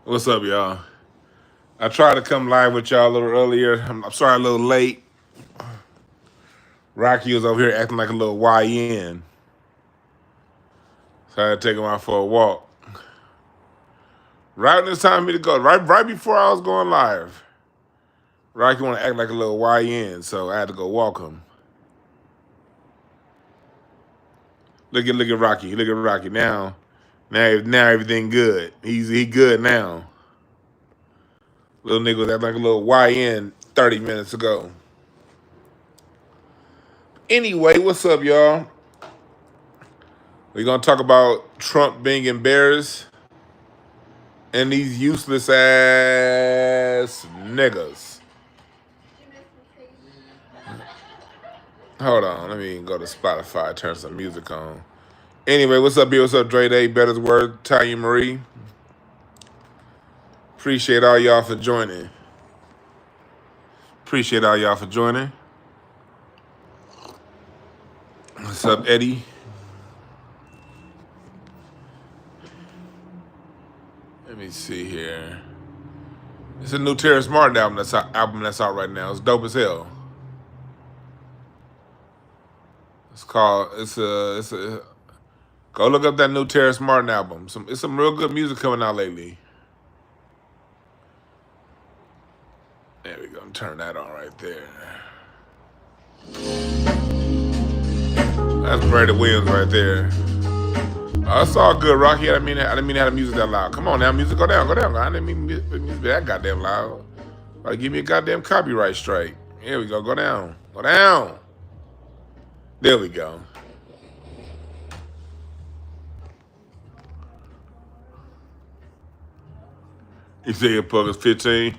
What's up, y'all? I tried to come live with y'all a little earlier. I'm sorry, a little late. Rocky was over here acting like a little YN, so I had to take him out for a walk. Right when it's time for me to go, right before I was going live, Rocky want to act like a little YN, so I had to go walk him. Look at Rocky. Look at Rocky now. Now everything good. He good now. Little nigga was acting like a little YN 30 minutes ago. Anyway, what's up, y'all? We're gonna talk about Trump being embarrassed and these useless ass niggas. Hold on, let me go to Spotify, turn some music on. Anyway, what's up, B? What's up, Dre Day, Better's Word, Tanya Marie? Appreciate all y'all for joining. Appreciate all y'all for joining. What's up, Eddie? Let me see here. It's a new Terrence Martin album that's out right now. It's dope as hell. It's a go look up that new Terrence Martin album. It's some real good music coming out lately. There we go. Turn that on right there. That's Brady Williams right there. That's all good, Rocky. I didn't mean to have the music that loud. Come on now, music, go down. I didn't mean the music be that goddamn loud. Like, give me a goddamn copyright strike. Here we go. Go down. There we go. You say your plug is 15.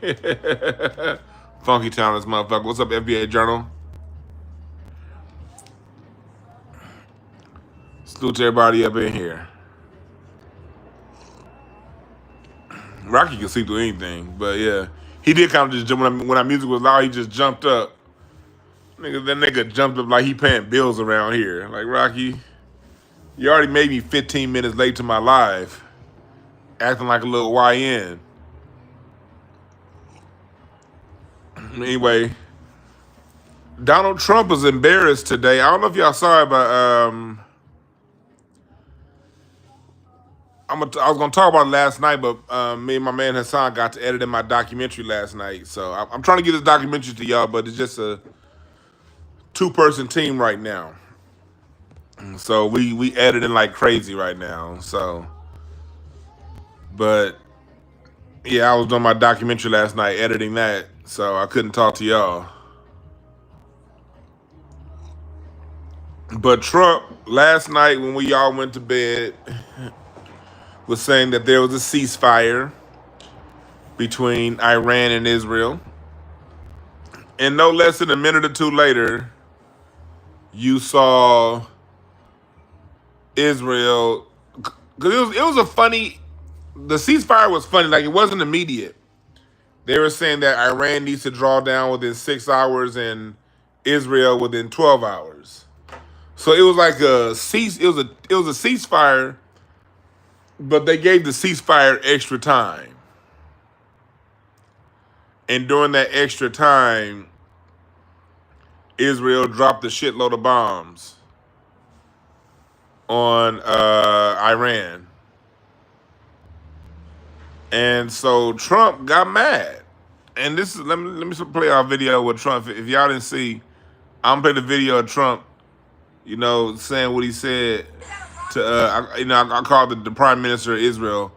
Funky Town, this motherfucker. What's up, FBA Journal? Salute to everybody up in here. Rocky can see through anything, but yeah, he did kind of just jump when that music was loud. He just jumped up. That nigga jumped up like he paying bills around here. Like, Rocky, you already made me 15 minutes late to my live, acting like a little YN. Anyway, Donald Trump was embarrassed today. I don't know if y'all saw it, but I was gonna talk about it last night, but me and my man Hassan got to edit in my documentary last night. So I'm trying to get this documentary to y'all, but it's just a two-person team right now. So we editing like crazy right now. So, but yeah, I was doing my documentary last night, editing that, so I couldn't talk to y'all. But Trump last night when we all went to bed was saying that there was a ceasefire between Iran and Israel. And no less than a minute or two later, you saw Israel, because it was a funny, the ceasefire was funny, like it wasn't immediate. They were saying that Iran needs to draw down within 6 hours and Israel within 12 hours. So it was like it was a ceasefire, but they gave the ceasefire extra time. And during that extra time, Israel dropped a shitload of bombs on Iran. And so Trump got mad. And this is let me play our video with Trump. If y'all didn't see, I'm gonna play the video of Trump, saying what he said to I call the Prime Minister of Israel.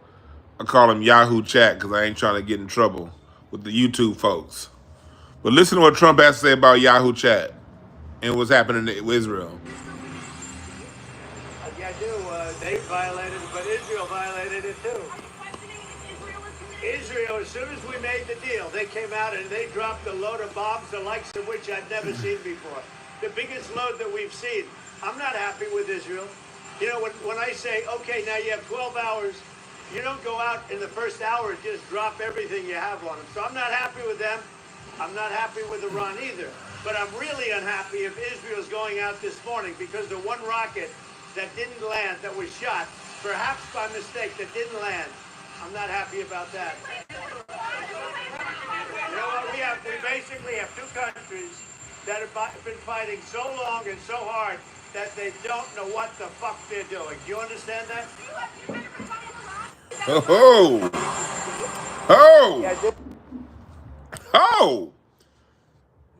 I call him Yahoo Chat because I ain't trying to get in trouble with the YouTube folks. But listen to what Trump has to say about Yahoo Chat and what's happening with Israel. Yeah, I do. They violated it, but Israel violated it too. Israel, as soon as we made the deal, they came out and they dropped a load of bombs, the likes of which I've never seen before. The biggest load that we've seen. I'm not happy with Israel. You know, when I say, okay, now you have 12 hours, you don't go out in the first hour and just drop everything you have on them. So I'm not happy with them. I'm not happy with Iran either. But I'm really unhappy if Israel's going out this morning because the one rocket that didn't land, that was shot, perhaps by mistake, that didn't land, I'm not happy about that. You know what? We basically have two countries that have been fighting so long and so hard that they don't know what the fuck they're doing. Do you understand that? Oh, oh, oh.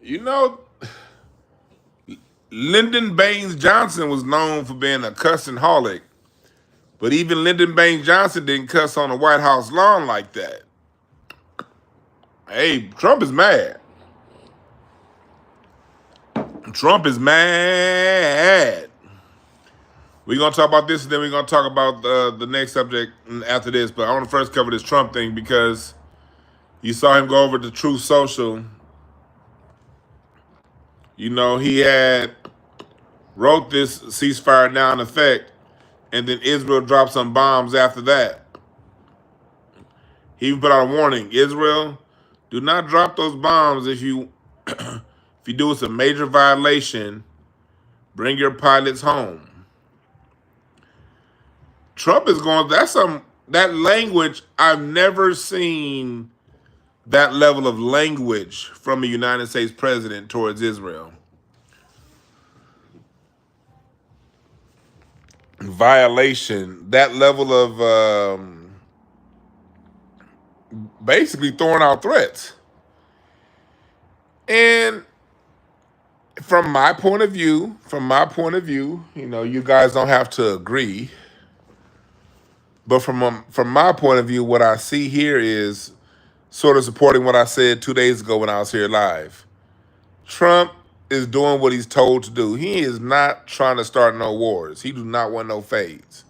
You know, Lyndon Baines Johnson was known for being a cussing holic, but even Lyndon Baines Johnson didn't cuss on the White House lawn like that. Hey, Trump is mad. Trump is mad. We're going to talk about this, and then we're going to talk about the next subject after this. But I want to first cover this Trump thing because you saw him go over to Truth Social. You know, he had wrote this ceasefire now in effect, and then Israel dropped some bombs after that. He even put out a warning: Israel, do not drop those bombs. If you if you do, it's a major violation. Bring your pilots home. Trump is going. That language. I've never seen that level of language from a United States president towards Israel. Violation. That level of basically throwing out threats. And from my point of view, you know, you guys don't have to agree. But from my point of view, what I see here is sort of supporting what I said 2 days ago when I was here live. Trump is doing what he's told to do. He is not trying to start no wars. He do not want no fades.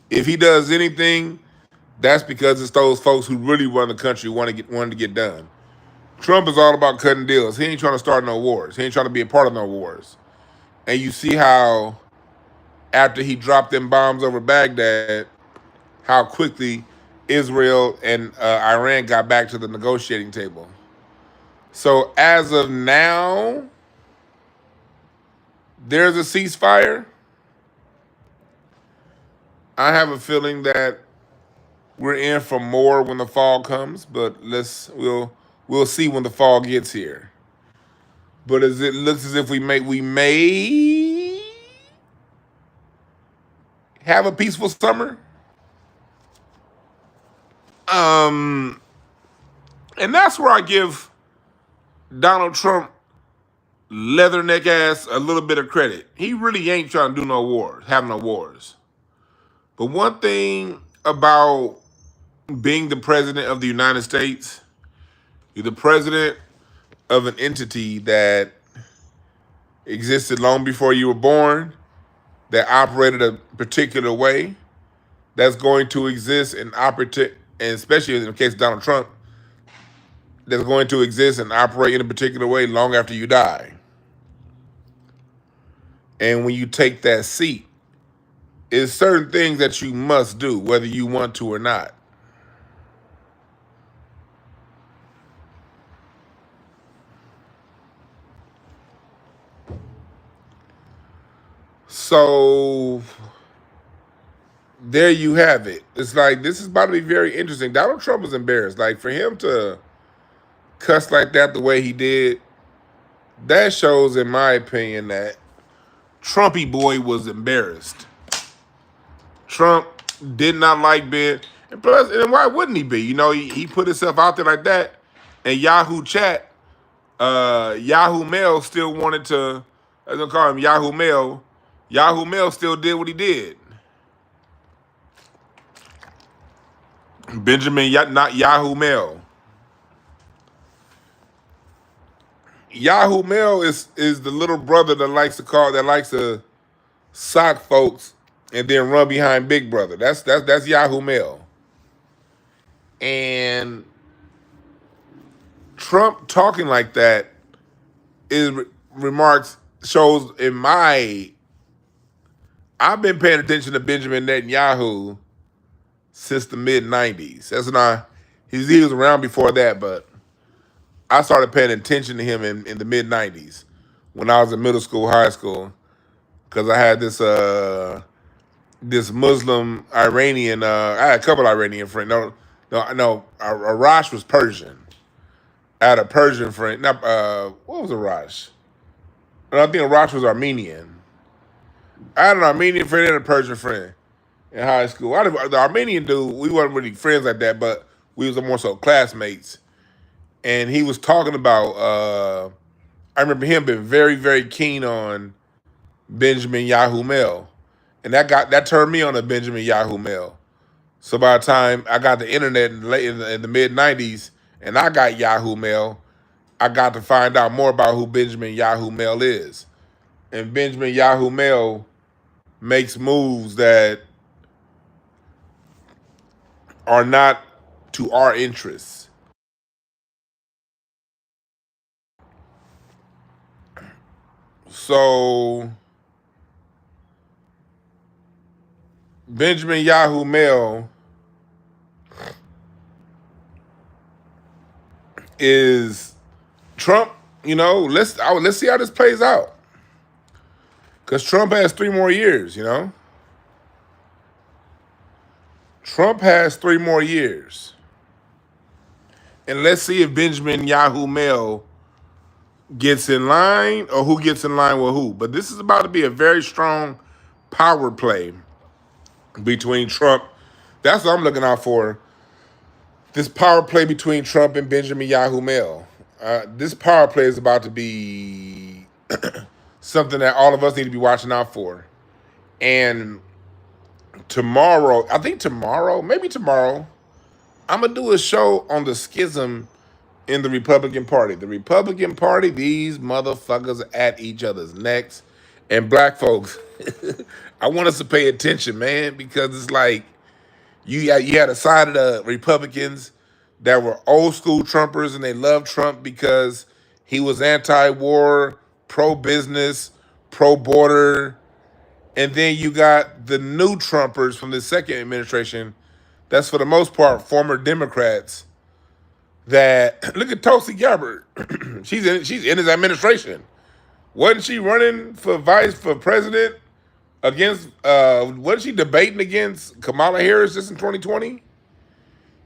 If he does anything, that's because it's those folks who really run the country wanted to get done. Trump is all about cutting deals. He ain't trying to start no wars. He ain't trying to be a part of no wars. And you see how after he dropped them bombs over Baghdad, how quickly Israel and Iran got back to the negotiating table. So as of now, there's a ceasefire. I have a feeling that we're in for more when the fall comes, but we'll see when the fall gets here. But as it looks as if we may have a peaceful summer. And that's where I give Donald Trump leatherneck ass a little bit of credit. He really ain't trying to do no wars, have no wars. But one thing about being the president of the United States, you're the president of an entity that existed long before you were born, that operated a particular way, that's going to exist and operate, and especially in the case of Donald Trump, that's going to exist and operate in a particular way long after you die. And when you take that seat, it's certain things that you must do, whether you want to or not. So there you have it. It's like, this is about to be very interesting. Donald Trump was embarrassed. Like, for him to cuss like that the way he did, that shows, in my opinion, that Trumpy boy was embarrassed. Trump did not like being, and plus, and why wouldn't he be? You know, he put himself out there like that, and Yahoo Chat, Yahoo Mail still wanted to, I'm gonna call him Yahoo Mail. Yahoo Mail still did what he did. Benjamin, not Yahoo Mail. Yahoo Mail is the little brother that likes to sock folks and then run behind Big Brother. That's Yahoo Mail. And Trump talking like that shows I've been paying attention to Benjamin Netanyahu since the mid-90s. That's when he was around before that, but I started paying attention to him in the mid-90s when I was in middle school, high school, because I had this Muslim Iranian, I had a couple Iranian friends. No, No, Arash was Persian. I had a Persian friend. Not what was Arash? No, I think Arash was Armenian. I had an Armenian friend and a Persian friend in high school. The Armenian dude, we weren't really friends like that, but we was more so classmates. And he was talking about. I remember him being very, very keen on Benjamin Yahoo Mail, and that turned me on to Benjamin Yahoo Mail. So by the time I got the internet in the mid '90s, and I got Yahoo Mail, I got to find out more about who Benjamin Yahoo Mail is. And Benjamin Yahoo Mail makes moves that are not to our interests. So Benjamin Yahoo Mail is Trump. Let's see how this plays out. Because Trump has 3 more years. Trump has 3 more years. And let's see if Benjamin Yahoo Mail gets in line or who gets in line with who. But this is about to be a very strong power play between Trump. That's what I'm looking out for. This power play between Trump and Benjamin Yahoo Mail. This power play is about to be something that all of us need to be watching out for. And tomorrow, maybe tomorrow, I'm going to do a show on the schism in the Republican Party. The Republican Party, these motherfuckers at each other's necks. And black folks, I want us to pay attention, man, because it's like you had a side of the Republicans that were old school Trumpers and they loved Trump because he was anti-war, pro-business, pro-border. And then you got the new Trumpers from the second administration that's for the most part former Democrats that look at Tulsi Gabbard. she's in his administration. Wasn't she running for president against wasn't she debating against Kamala Harris just in 2020?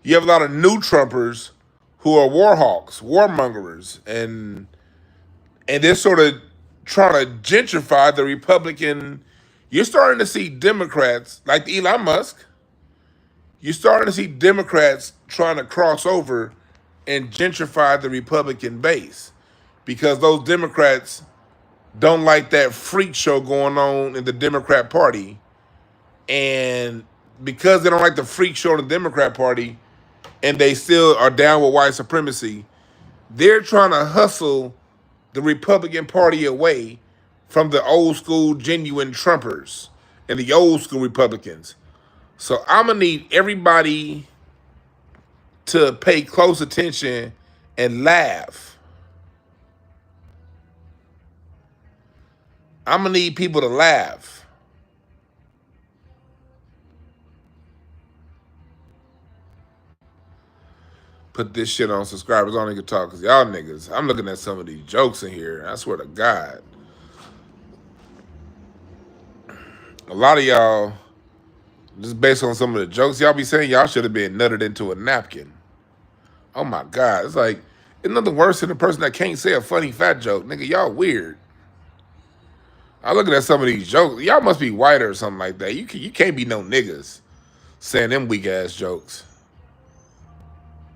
You have a lot of new Trumpers who are war hawks, warmongers, and they're sort of trying to gentrify the Republican. You're starting to see Democrats like Elon Musk. You're starting to see Democrats trying to cross over and gentrify the Republican base because those Democrats don't like that freak show going on in the Democrat Party. And because they don't like the freak show in the Democrat Party and they still are down with white supremacy, they're trying to hustle the Republican Party away from the old school genuine Trumpers and the old school Republicans. So I'm going to need everybody to pay close attention and laugh. I'm going to need people to laugh. Put this shit on subscribers only can talk because y'all niggas, I'm looking at some of these jokes in here. I swear to God. A lot of y'all, just based on some of the jokes y'all be saying, y'all should have been nutted into a napkin. Oh my God. It's like, it's nothing worse than a person that can't say a funny fat joke. Nigga, y'all weird. I'm looking at some of these jokes. Y'all must be white or something like that. You can't be no niggas saying them weak ass jokes.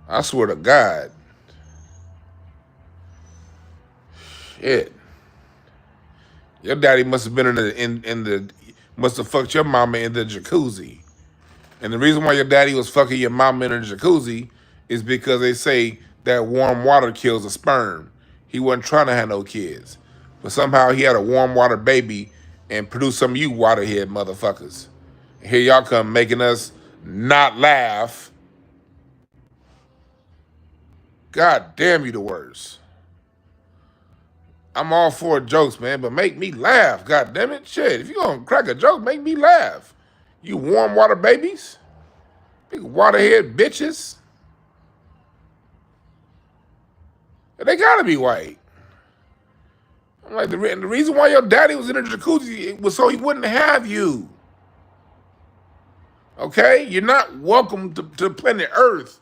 I swear to God. Shit. Your daddy must have been must have fucked your mama in the jacuzzi. And the reason why your daddy was fucking your mama in the jacuzzi is because they say that warm water kills a sperm. He wasn't trying to have no kids. But somehow he had a warm water baby and produced some of you waterhead motherfuckers. And here y'all come making us not laugh. God damn you the worst. I'm all for jokes, man, but make me laugh. God damn it. Shit, if you gonna crack a joke, make me laugh. You warm water babies. Big waterhead bitches. They gotta be white. I'm like, the reason why your daddy was in a jacuzzi was so he wouldn't have you. Okay, you're not welcome to planet Earth.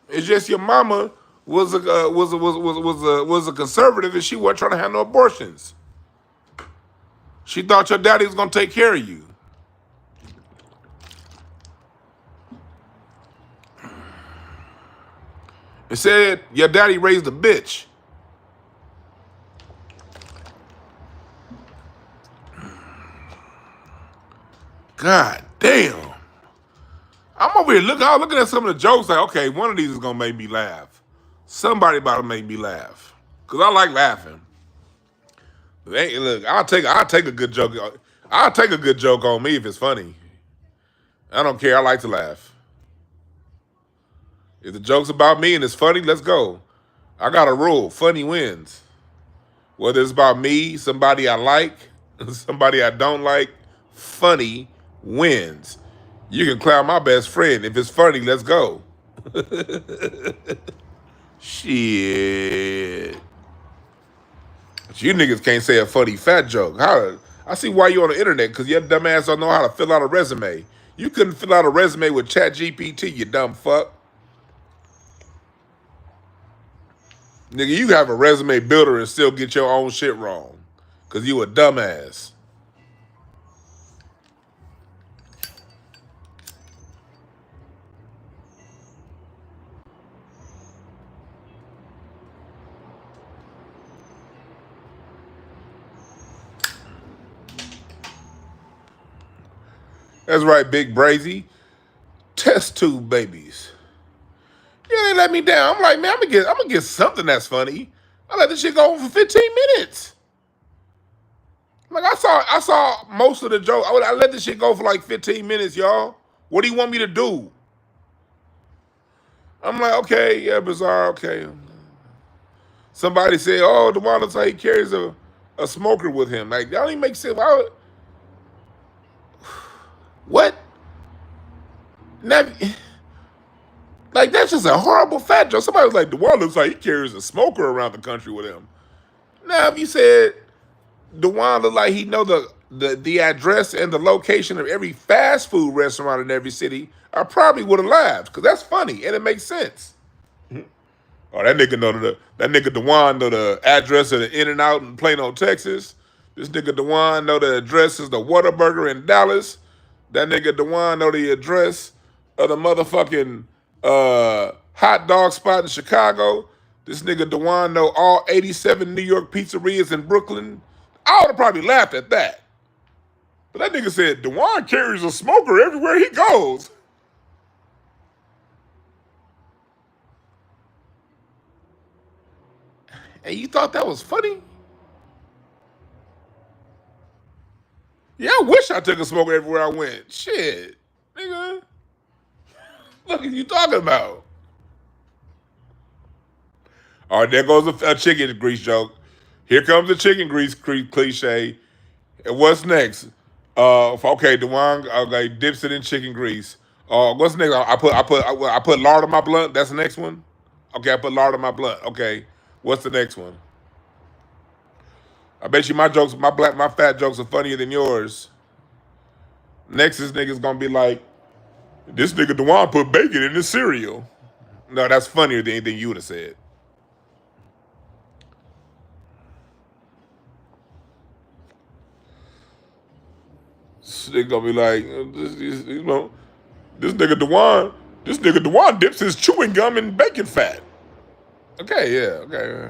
It's just your mama was a conservative and she wasn't trying to have no abortions. She thought your daddy was gonna take care of you. It said your daddy raised a bitch. God damn. I'm over here looking at some of the jokes like, okay, one of these is gonna make me laugh. Somebody about to make me laugh. Cause I like laughing. Hey, look, I'll take a good joke. I'll take a good joke on me if it's funny. I don't care. I like to laugh. If the joke's about me and it's funny, let's go. I got a rule. Funny wins. Whether it's about me, somebody I like, somebody I don't like, funny wins. You can clown my best friend. If it's funny, let's go. Shit. But you niggas can't say a funny fat joke. How? I see why you on the internet, because your dumb ass don't know how to fill out a resume. You couldn't fill out a resume with ChatGPT, you dumb fuck. Nigga, you have a resume builder and still get your own shit wrong. Because you a dumbass. That's right, Big Brazy. Test tube babies. Yeah, they let me down. I'm like, man, I'm gonna get something that's funny. I let this shit go for 15 minutes. Like I saw most of the joke. I let this shit go for like 15 minutes, y'all. What do you want me to do? I'm like, okay, yeah, bizarre, okay. Somebody said, oh, Dewan looks like he carries a smoker with him. Like, that don't even make sense. What? Now, like, that's just a horrible fat joke. Somebody was like, Dewan looks like he carries a smoker around the country with him. Now, if you said Dewan looked like he know the address and the location of every fast food restaurant in every city, I probably would have laughed, because that's funny and it makes sense. Oh, that nigga Dewan know the address of the In-N-Out in Plano, Texas. This nigga Dewan know the address is the Whataburger in Dallas. That nigga Dewan know the address of the motherfucking hot dog spot in Chicago. This nigga Dewan know all 87 New York pizzerias in Brooklyn. I would have probably laughed at that. But that nigga said, Dewan carries a smoker everywhere he goes. And you thought that was funny? Yeah, I wish I took a smoker everywhere I went. Shit. Nigga. What are you talking about? All right, there goes a chicken grease joke. Here comes the chicken grease cliche. And what's next? Okay, Dewan okay, dips it in chicken grease. What's next? I put lard on my blunt. That's the next one. Okay, I put lard on my blunt. Okay, what's the next one? I bet you my fat jokes are funnier than yours. Next, this nigga's gonna be like, this nigga Dewan put bacon in his cereal. No, that's funnier than anything you would have said. They gonna be like, this nigga Dewan dips his chewing gum in bacon fat. Okay, yeah, okay.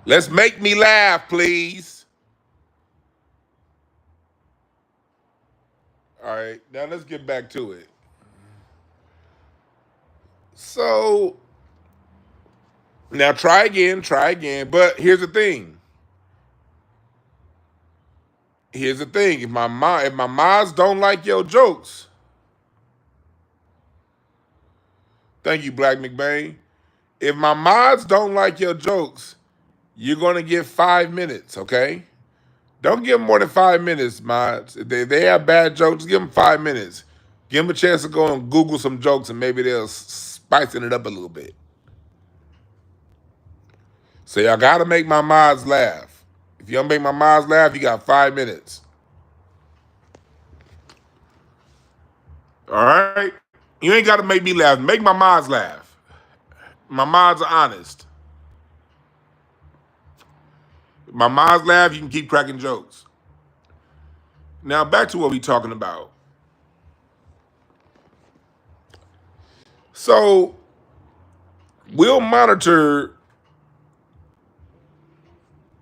Let's make me laugh, please. All right, now let's get back to it. So now try again. But here's the thing. If my mods don't like your jokes, thank you, Black McBain. If my mods don't like your jokes, you're gonna get 5 minutes, okay? Don't give them more than 5 minutes, mods. If they have bad jokes, give them 5 minutes. Give them a chance to go and Google some jokes and maybe they'll spicing it up a little bit. So y'all gotta make my mods laugh. If you don't make my moms laugh, you got 5 minutes. All right? You ain't got to make me laugh. Make my moms laugh. My moms are honest. If my moms laugh, you can keep cracking jokes. Now, back to what we talking about. So, we'll monitor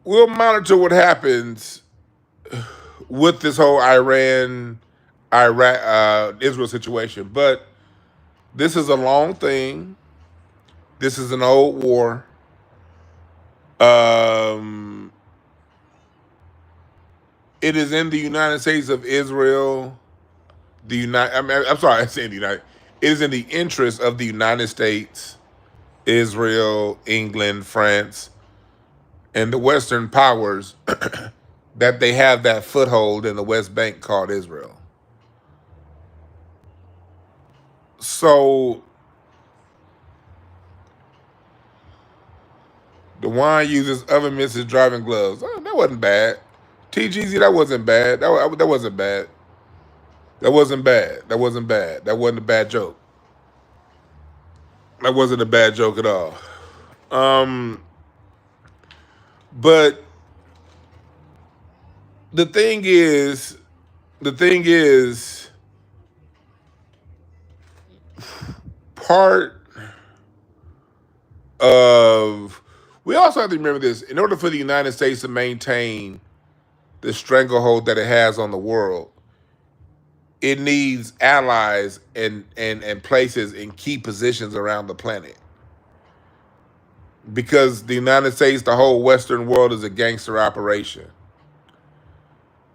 what happens with this whole Israel situation. But this is a long thing. This is an old war. It is in the United States of Israel. I'm sorry, I said the United. It is in the interest of the United States, Israel, England, France, and the Western powers that they have that foothold in the West Bank called Israel. So Dewan uses oven mitts as driving gloves. Oh, that wasn't bad. TGZ, that wasn't bad. That wasn't bad. That wasn't bad. That wasn't bad. That wasn't a bad joke. That wasn't a bad joke at all. But the thing is, part of, we also have to remember this, in order for the United States to maintain the stranglehold that it has on the world, it needs allies and places in key positions around the planet. Because the United States, the whole Western world, is a gangster operation.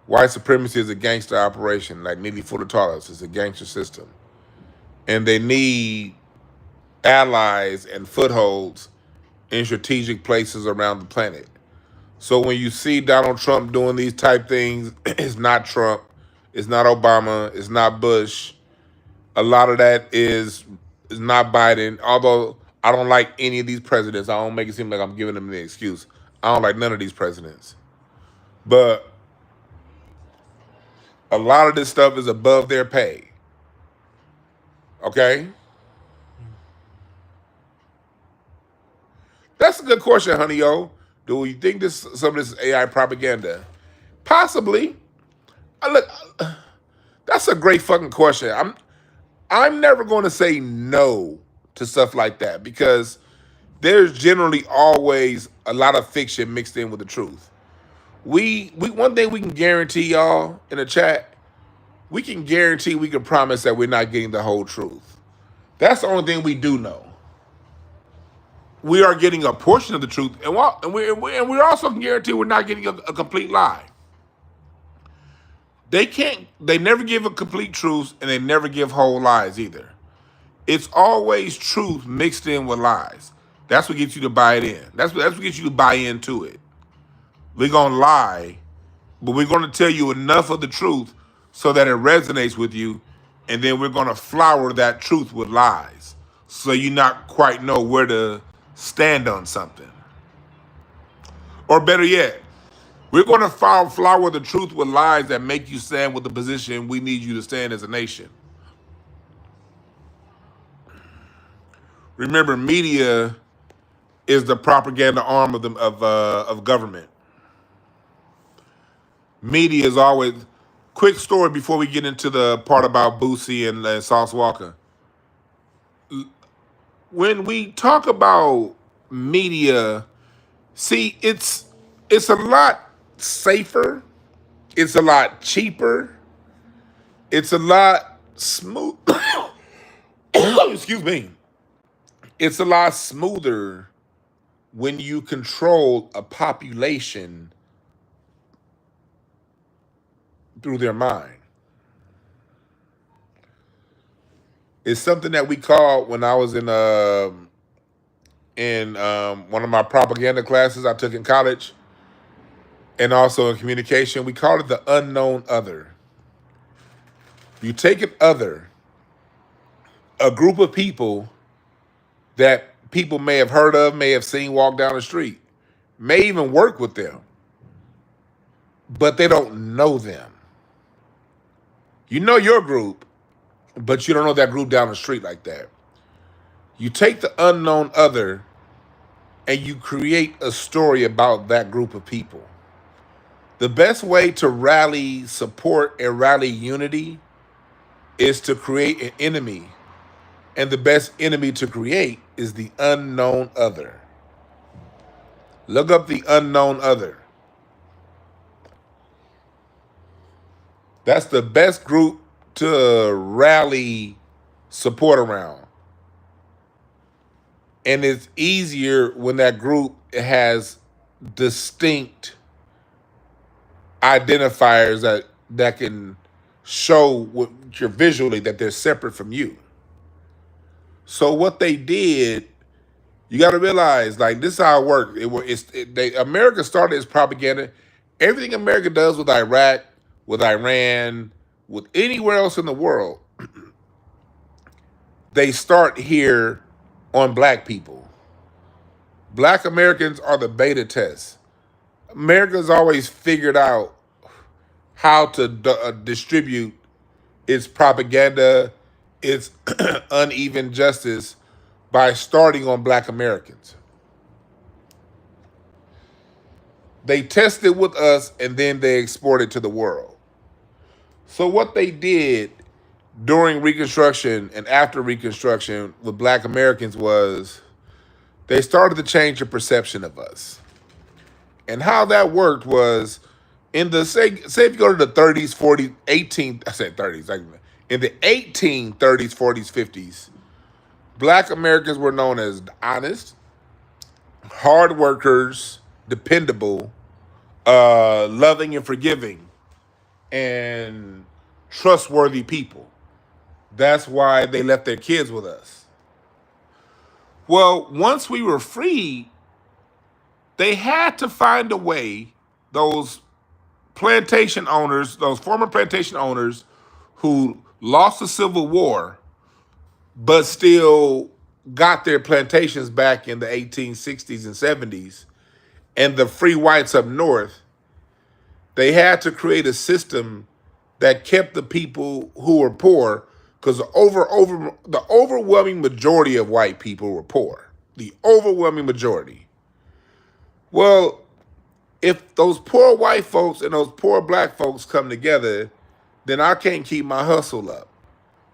White supremacy is a gangster operation, like Neely Furtatalis is a gangster system. And they need allies and footholds in strategic places around the planet. So when you see Donald Trump doing these type things, it's not Trump, it's not Obama, it's not Bush. A lot of that is not Biden, although I don't like any of these presidents. I don't make it seem like I'm giving them the excuse. I don't like none of these presidents. But a lot of this stuff is above their pay. Okay? That's a good question, honey, yo. Do you think some of this is AI propaganda? Possibly. Look, that's a great fucking question. I'm never going to say no to stuff like that because there's generally always a lot of fiction mixed in with the truth. We one thing we can guarantee y'all in the chat, we can promise that we're not getting the whole truth. That's the only thing we do know. We are getting a portion of the truth, and we also can guarantee we're not getting a complete lie. They never give a complete truth, and they never give whole lies either. It's always truth mixed in with lies. That's what gets you to buy it in. That's what gets you to buy into it. We're gonna lie, but we're gonna tell you enough of the truth so that it resonates with you, and then we're gonna flower that truth with lies, so you not quite know where to stand on something. Or better yet, we're going to flower the truth with lies that make you stand with the position we need you to stand as a nation. Remember, media is the propaganda arm of government. Media is always. Quick story before we get into the part about Boosie and Sauce Walker. When we talk about media, see, it's a lot safer, it's a lot cheaper, it's a lot smooth. Excuse me. It's a lot smoother when you control a population through their mind. It's something that we called when I was in one of my propaganda classes I took in college, and also in communication. We called it the unknown other. You take an other, a group of people that people may have heard of, may have seen walk down the street, may even work with them. but they don't know them. You know your group, but you don't know that group down the street like that. You take the unknown other and you create a story about that group of people. The best way to rally support and rally unity is to create an enemy. And the best enemy to create is the unknown other. Look up the unknown other. That's the best group to rally support around. And it's easier when that group has distinct identifiers that can show what you're visually that they're separate from you. So what they did, you got to realize, like this is how it worked. America started its propaganda. Everything America does with Iraq, with Iran, with anywhere else in the world, they start here on black people. Black Americans are the beta test. America's always figured out how to distribute its propaganda, its uneven justice by starting on black Americans. They tested with us and then they exported to the world. So what they did during Reconstruction and after Reconstruction with black Americans was they started to change the perception of us. And how that worked was in the say if you go to the 30s, 40s, 18 I said 30s, like in the 1830s, 40s, 50s, black Americans were known as honest, hard workers, dependable, loving and forgiving, and trustworthy people. That's why they left their kids with us. Well, once we were free, they had to find a way, those plantation owners, those former plantation owners who lost the Civil War, but still got their plantations back in the 1860s and 70s, and the free whites up north, they had to create a system that kept the people who were poor, because the overwhelming majority of white people were poor. The overwhelming majority. Well, if those poor white folks and those poor black folks come together, then I can't keep my hustle up.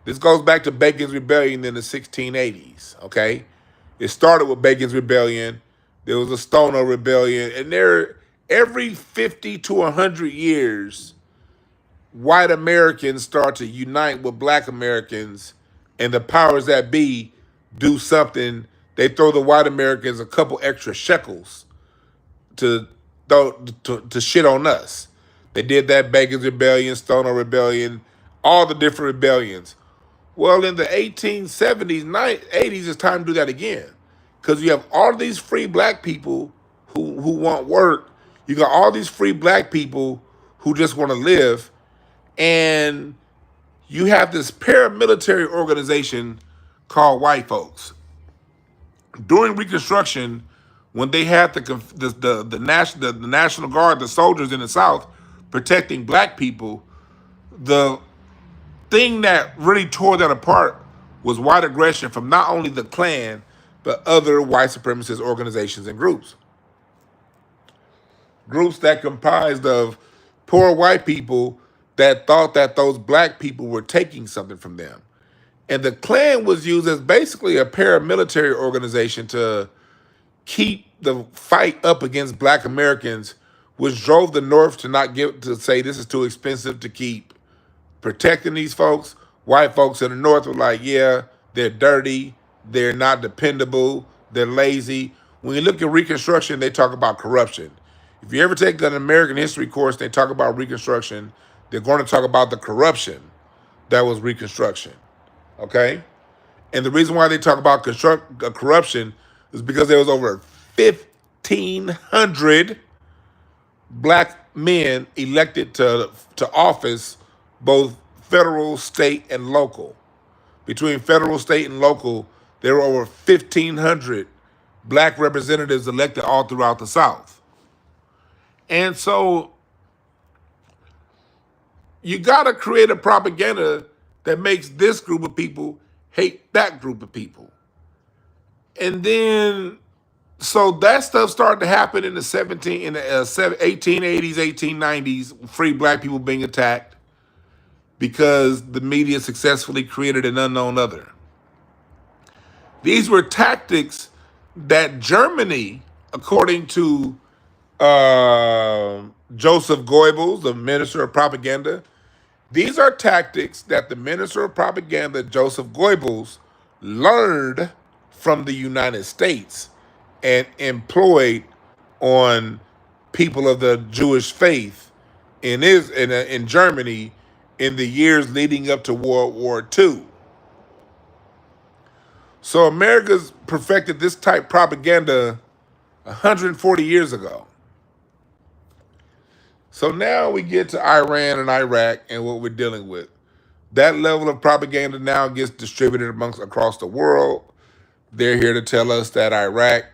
This goes back to Bacon's Rebellion in the 1680s, okay? It started with Bacon's Rebellion. There was a Stoner Rebellion. And every 50 to 100 years, white Americans start to unite with black Americans, and the powers that be do something. They throw the white Americans a couple extra shekels to shit on us. They did that Bacon's Rebellion, Stoner Rebellion, all the different rebellions. Well, in the 1870s, 80s, it's time to do that again. Because you have all these free black people who want work. You got all these free black people who just want to live. And you have this paramilitary organization called white folks. During Reconstruction, when they had the National Guard, the soldiers in the South protecting black people, the thing that really tore that apart was white aggression from not only the Klan, but other white supremacist organizations and groups. Groups that comprised of poor white people that thought that those black people were taking something from them. And the Klan was used as basically a paramilitary organization to keep the fight up against black Americans, which drove the North to say this is too expensive to keep protecting these folks. White folks in the North were like, yeah, they're dirty, they're not dependable, they're lazy. When you look at Reconstruction, they talk about corruption. If you ever take an American history course, they talk about Reconstruction, they're going to talk about the corruption that was Reconstruction, okay? And the reason why they talk about corruption is because there was over 1,500 black men elected to office, both federal, state, and local. Between federal, state, and local, there were over 1,500 black representatives elected all throughout the South. And so You gotta create a propaganda that makes this group of people hate that group of people. And then, so that stuff started to happen in the 1880s, 1890s, free black people being attacked because the media successfully created an unknown other. These were tactics that Germany, according to Joseph Goebbels, the minister of propaganda, these are tactics that the minister of propaganda, Joseph Goebbels, learned from the United States and employed on people of the Jewish faith in Germany in the years leading up to World War II. So America's perfected this type propaganda 140 years ago. So now we get to Iran and Iraq and what we're dealing with. That level of propaganda now gets distributed across the world. They're here to tell us that Iraq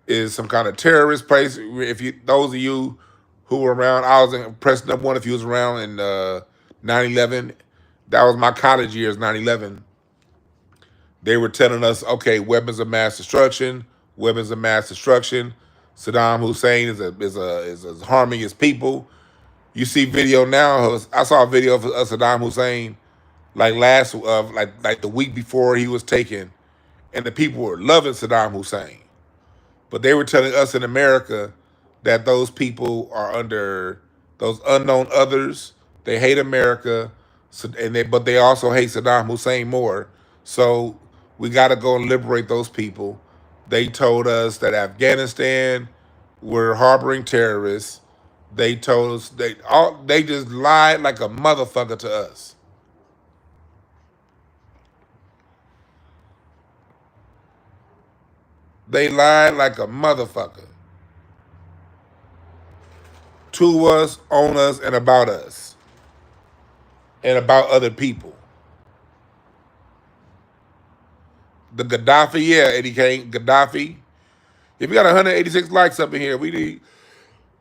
is some kind of terrorist place. If you, those of you who were around, I was in President One. If you was around in 9/11, that was my college years. 9/11. They were telling us, okay, weapons of mass destruction, weapons of mass destruction. Saddam Hussein is harming his people. You see video now. I saw a video of Saddam Hussein like like the week before he was taken, and the people were loving Saddam Hussein. But they were telling us in America that those people are under those unknown others. They hate America, but they also hate Saddam Hussein more. So we got to go and liberate those people. They told us that Afghanistan were harboring terrorists. They told us they just lied like a motherfucker to us. They lied like a motherfucker to us, on us, and about us, and about other people. The Gaddafi, yeah, Eddie Kane, Gaddafi. If we got 186 likes up in here, we need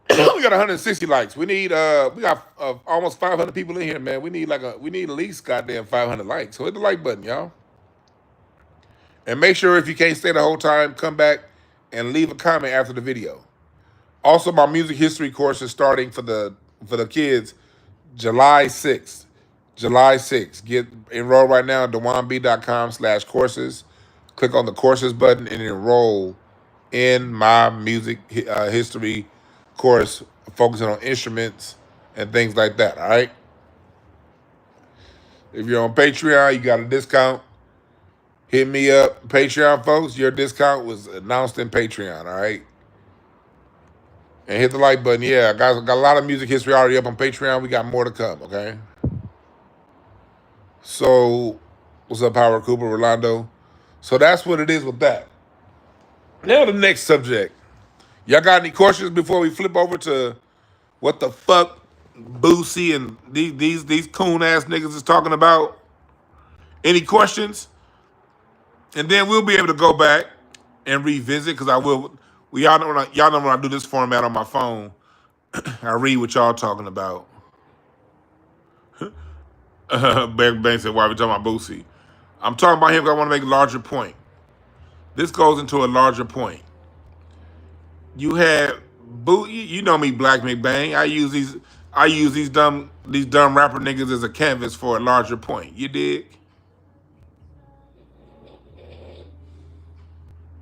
we got 160 likes. We got almost 500 people in here, man. We need at least goddamn 500 likes. So hit the like button, y'all. And make sure if you can't stay the whole time, come back and leave a comment after the video. Also, my music history course is starting for the kids July 6th. July 6th. Get enrolled right now at dewanb.com/courses. Click on the courses button and enroll in my music history course, focusing on instruments and things like that, all right? If you're on Patreon, you got a discount. Hit me up. Patreon folks, your discount was announced in Patreon, all right? And hit the like button. Yeah, guys, got a lot of music history already up on Patreon. We got more to come, okay? So, what's up, Howard Cooper, Rolando? So that's what it is with that. Now the next subject. Y'all got any questions before we flip over to what the fuck Boosie and these coon ass niggas is talking about? Any questions? And then we'll be able to go back and revisit because I will. Y'all know when I do this format on my phone, I read what y'all talking about. Bang said, "Why are we talking about Boosie?" I'm talking about him because I want to make a larger point. This goes into a larger point. You had you know me, Black McBang. I use these dumb rapper niggas as a canvas for a larger point. You dig?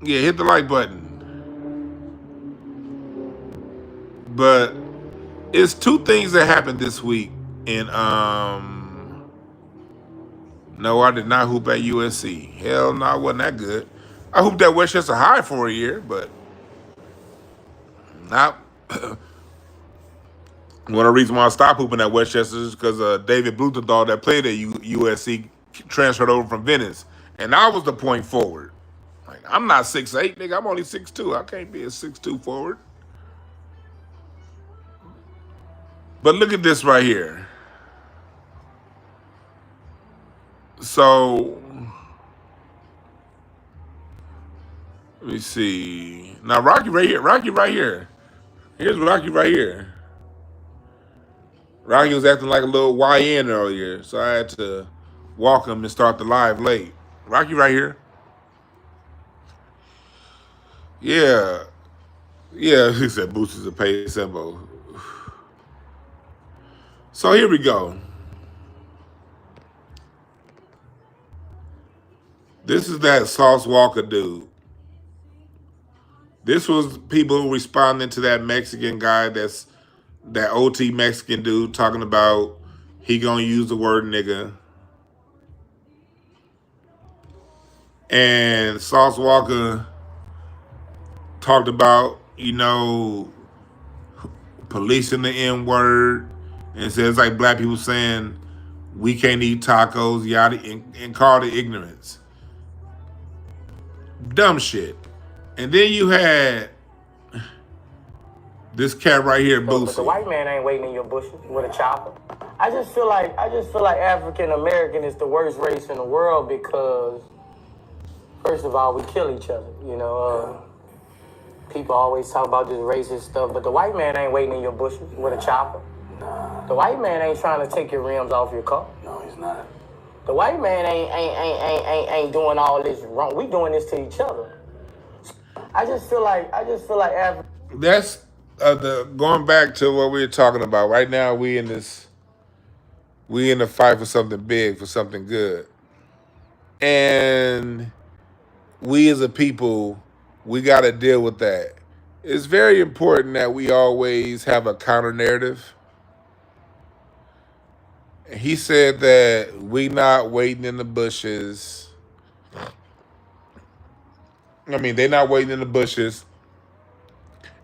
Yeah, hit the like button. But it's two things that happened this week. And no, I did not hoop at USC. Hell no, I wasn't that good. I hooped at Westchester High for a year, but not. One of the reasons why I stopped hooping at Westchester is because David Blumenthal that played at USC transferred over from Venice, and I was the point forward. Like, I'm not 6'8", nigga. I'm only 6'2". I can't be a 6'2" forward. But look at this right here. So let me see. Now Rocky right here. Rocky right here. Here's Rocky right here. Rocky was acting like a little YN earlier, so I had to walk him and start the live late. Rocky right here. Yeah. Yeah, he said Boosie's a paid symbol. So here we go. This is that Sauce Walker dude. This was people responding to that Mexican guy that OT Mexican dude talking about he gonna use the word nigga. And Sauce Walker talked about, policing the N word and says like black people saying we can't eat tacos, yada, and called it ignorance. Dumb shit. And then you had this cat right here, Boosie. But the white man ain't waiting in your bushes with a chopper. I just feel like African American is the worst race in the world because, first of all, we kill each other. People always talk about this racist stuff, but the white man ain't waiting in your bushes with a chopper. The white man ain't trying to take your rims off your car. No, he's not. The white man ain't doing all this wrong. We doing this to each other. I just feel like That's going back to what we were talking about. Right now, we in the fight for something big, for something good, and we as a people, we got to deal with that. It's very important that we always have a counter narrative. He said that we not waiting in the bushes. I mean, they not waiting in the bushes.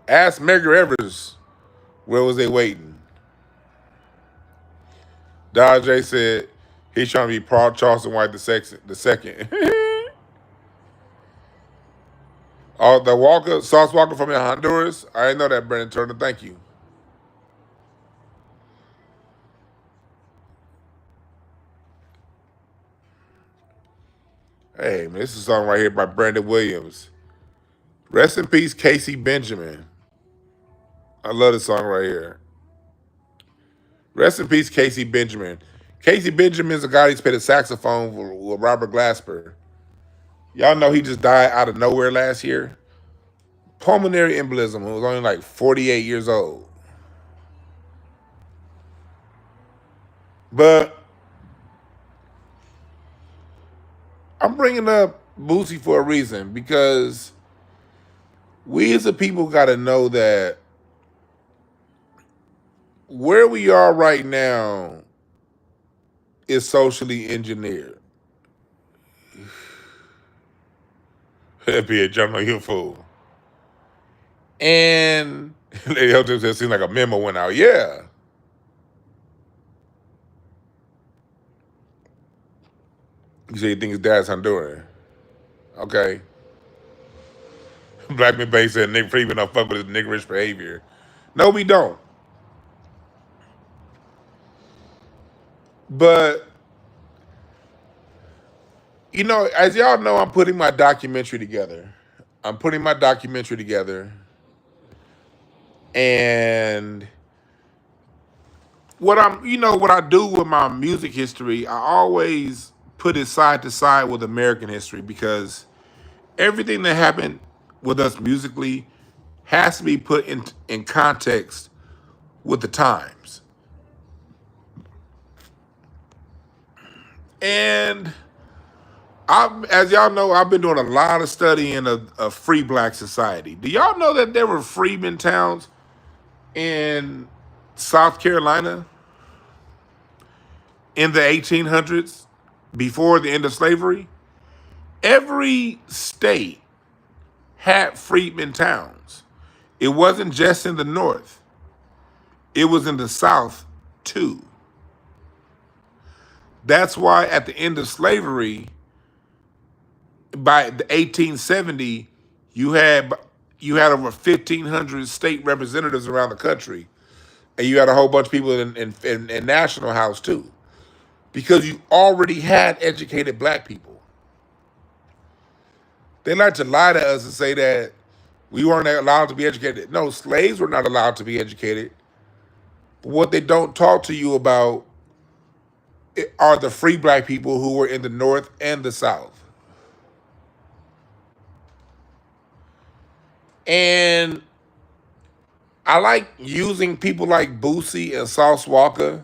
Ask Medgar Evers, where was they waiting? Dodge said he's trying to be Paul Charleston White the second. Oh, the Sauce Walker from Honduras. I didn't know that, Brendan Turner. Thank you. Hey, man, this is a song right here by Brandon Williams. Rest in peace, Casey Benjamin. I love this song right here. Rest in peace, Casey Benjamin. Casey Benjamin is a guy who's played a saxophone with Robert Glasper. Y'all know he just died out of nowhere last year. Pulmonary embolism. He was only like 48 years old. But I'm bringing up Boosie for a reason, because we as a people got to know that where we are right now is socially engineered. Bitch, I know you're a fool. And Lady Hotel just seemed like a memo went out. Yeah. You say you think his dad's Honduran. Okay. Black man base said Nick Freeman don't fuck with his niggerish behavior. No, we don't. But, as y'all know, I'm putting my documentary together. And what I do with my music history, I always put it side to side with American history, because everything that happened with us musically has to be put in context with the times. And as y'all know, I've been doing a lot of studying of free black society. Do y'all know that there were freedmen towns in South Carolina in the 1800s, before the end of slavery? Every state had freedmen towns. It wasn't just in the North. It was in the South too. That's why at the end of slavery, by the 1870, you had over 1,500 state representatives around the country, and you had a whole bunch of people in National House too, because you already had educated black people. They like to lie to us and say that we weren't allowed to be educated. No, slaves were not allowed to be educated. What they don't talk to you about are the free black people who were in the North and the South. And I like using people like Boosie and Sauce Walker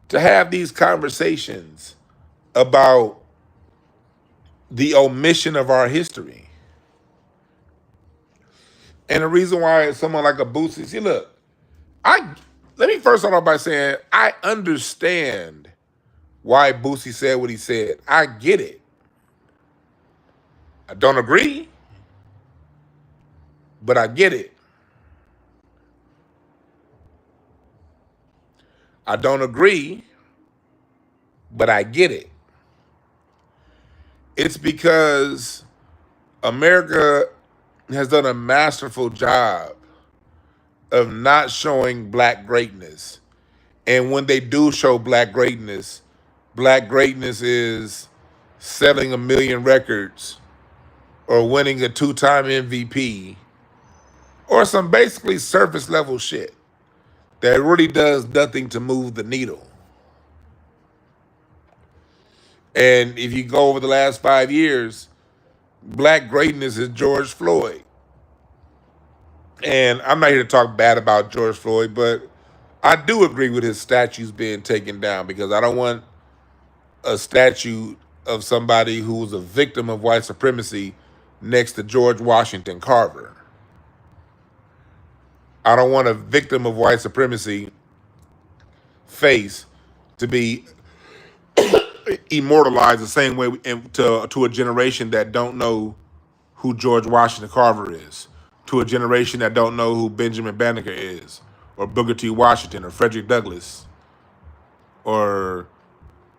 to have these conversations about the omission of our history. And the reason why someone like a Boosie, see, look, let me first start off by saying I understand why Boosie said what he said. I get it. I don't agree, but I get it. I don't agree, but I get it. It's because America has done a masterful job of not showing black greatness. And when they do show black greatness is selling 1 million records or winning a 2-time MVP or some basically surface level shit that really does nothing to move the needle. And if you go over the last 5 years, black greatness is George Floyd. And I'm not here to talk bad about George Floyd, but I do agree with his statues being taken down because I don't want a statue of somebody who was a victim of white supremacy next to George Washington Carver. I don't want a victim of white supremacy face to be immortalized the same way to a generation that don't know who George Washington Carver is, to a generation that don't know who Benjamin Banneker is, or Booker T. Washington, or Frederick Douglass, or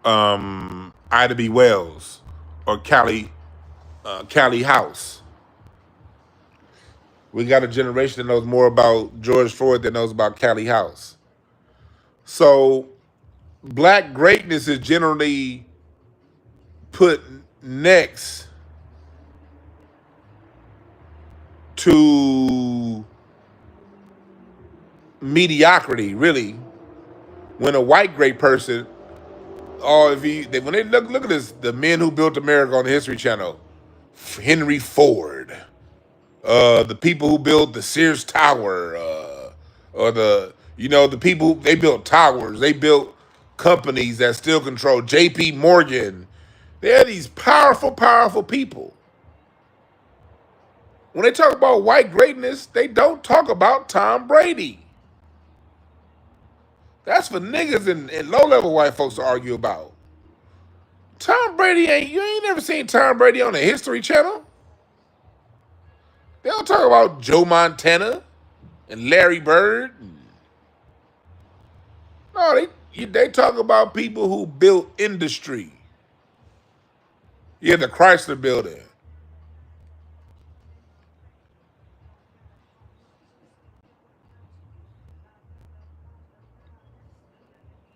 Ida B. Wells, or Callie House. We got a generation that knows more about George Floyd than knows about Callie House. So black greatness is generally put next to mediocrity, really. When a white great person, when they look at this, the men who built America on the History Channel, Henry Ford, the people who built the Sears Tower, or the people, they built towers, they built companies that still control, J.P. Morgan. They're these powerful, powerful people. When they talk about white greatness, they don't talk about Tom Brady. That's for niggas and low-level white folks to argue about. Tom Brady you ain't never seen Tom Brady on the History Channel. They don't talk about Joe Montana and Larry Bird. No, they talk about people who built industry. Yeah, the Chrysler Building.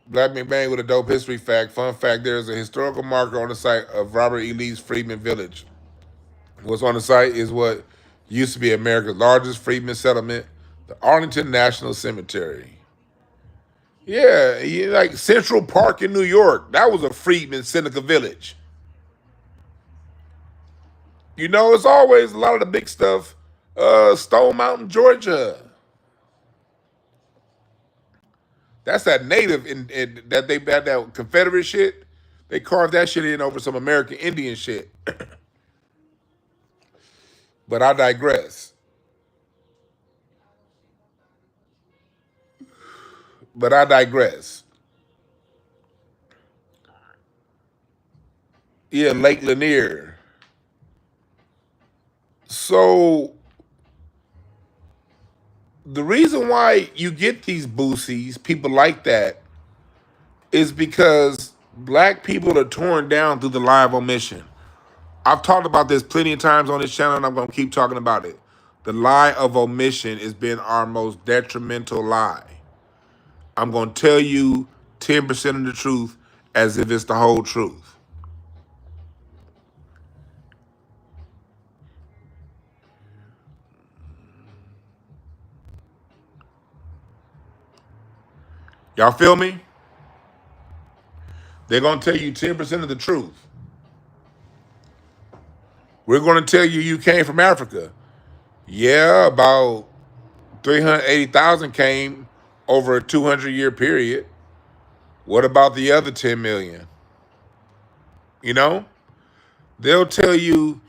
Black McBang with a dope history fact. Fun fact, there is a historical marker on the site of Robert E. Lee's Freedman Village. What's on the site is what used to be America's largest freedman settlement, the Arlington National Cemetery. Yeah, like Central Park in New York. That was a freedman Seneca village. It's always a lot of the big stuff. Stone Mountain, Georgia. That's that native that they had that Confederate shit. They carved that shit in over some American Indian shit. But I digress. Yeah, Lake Lanier. So the reason why you get these Boosies, people like that, is because black people are torn down through the lie of omission. I've talked about this plenty of times on this channel, and I'm going to keep talking about it. The lie of omission has been our most detrimental lie. I'm going to tell you 10% of the truth as if it's the whole truth. Y'all feel me? They're going to tell you 10% of the truth. We're going to tell you you came from Africa. Yeah, about 380,000 came over a 200-year period. What about the other 10 million? You know? They'll tell you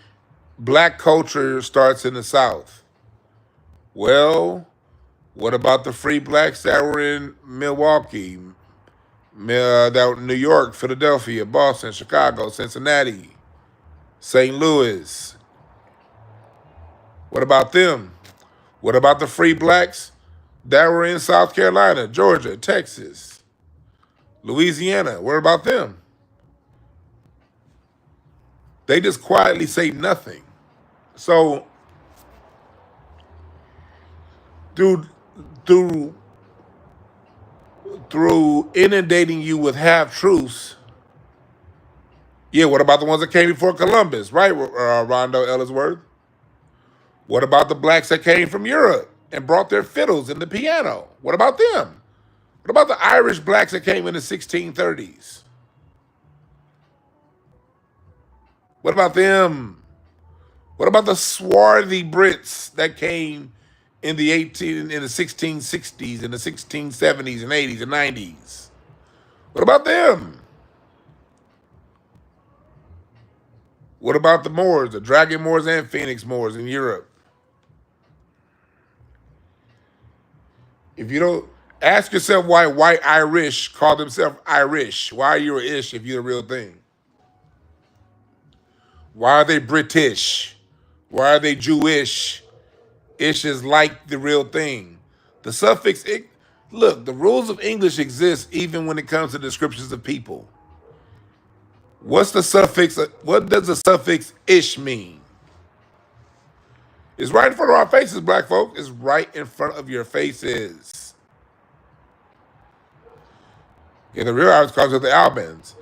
black culture starts in the South. Well, what about the free blacks that were in Milwaukee, that were in New York, Philadelphia, Boston, Chicago, Cincinnati, St. Louis? What about them? What about the free blacks that were in South Carolina, Georgia, Texas, Louisiana? What about them? They just quietly say nothing. So through through through inundating you with half truths. Yeah, what about the ones that came before Columbus, right, Rondo Ellsworth? What about the blacks that came from Europe and brought their fiddles and the piano? What about them? What about the Irish blacks that came in the 1630s? What about them? What about the swarthy Brits that came in the 1660s and the 1670s and 80s and 90s? What about them? What about the Moors, the Dragon Moors and Phoenix Moors in Europe? If you don't ask yourself why white Irish call themselves Irish, why are you an ish if you're the real thing? Why are they British? Why are they Jewish? Ish is like the real thing. The suffix, look, the rules of English exist even when it comes to descriptions of people. What's the suffix? What does the suffix ish mean? It's right in front of our faces, black folk. It's right in front of your faces. In the real Irish culture, the Albans.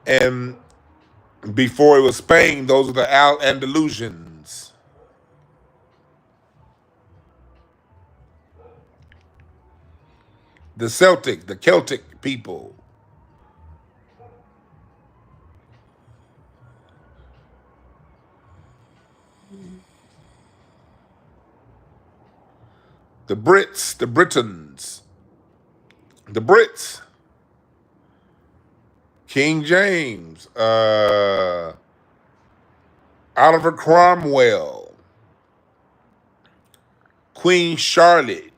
And before it was Spain, those are the Andalusians. The Celtic, the Celtic people. The Brits, the Britons. The Brits. King James, Oliver Cromwell, Queen Charlotte.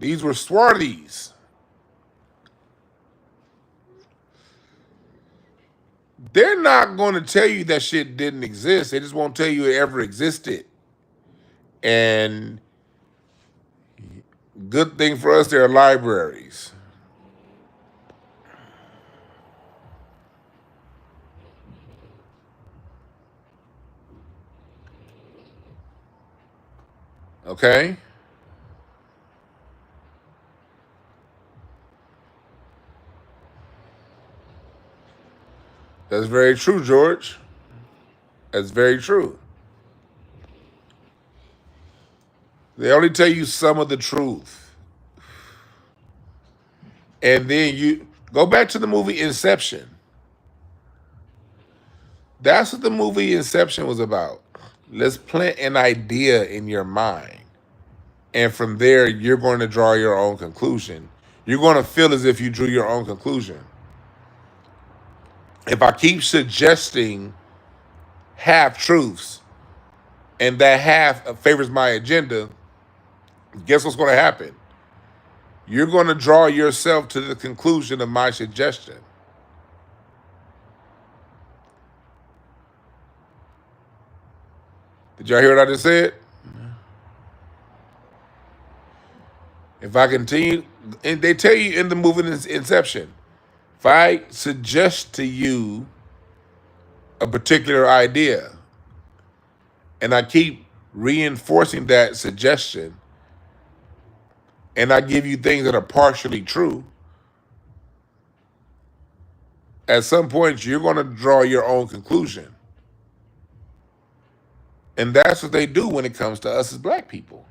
These were swarthies. They're not going to tell you that shit didn't exist. They just won't tell you it ever existed. And good thing for us, there are libraries. Okay? That's very true, George. That's very true. They only tell you some of the truth. And then you go back to the movie Inception. That's what the movie Inception was about. Let's plant an idea in your mind. And from there, you're going to draw your own conclusion. You're going to feel as if you drew your own conclusion. If I keep suggesting half truths and that half favors my agenda, guess what's going to happen? You're going to draw yourself to the conclusion of my suggestion. Did y'all hear what I just said? If I continue, and they tell you in the movie Inception, if I suggest to you a particular idea and I keep reinforcing that suggestion and I give you things that are partially true, at some point you're going to draw your own conclusion. And that's what they do when it comes to us as black people.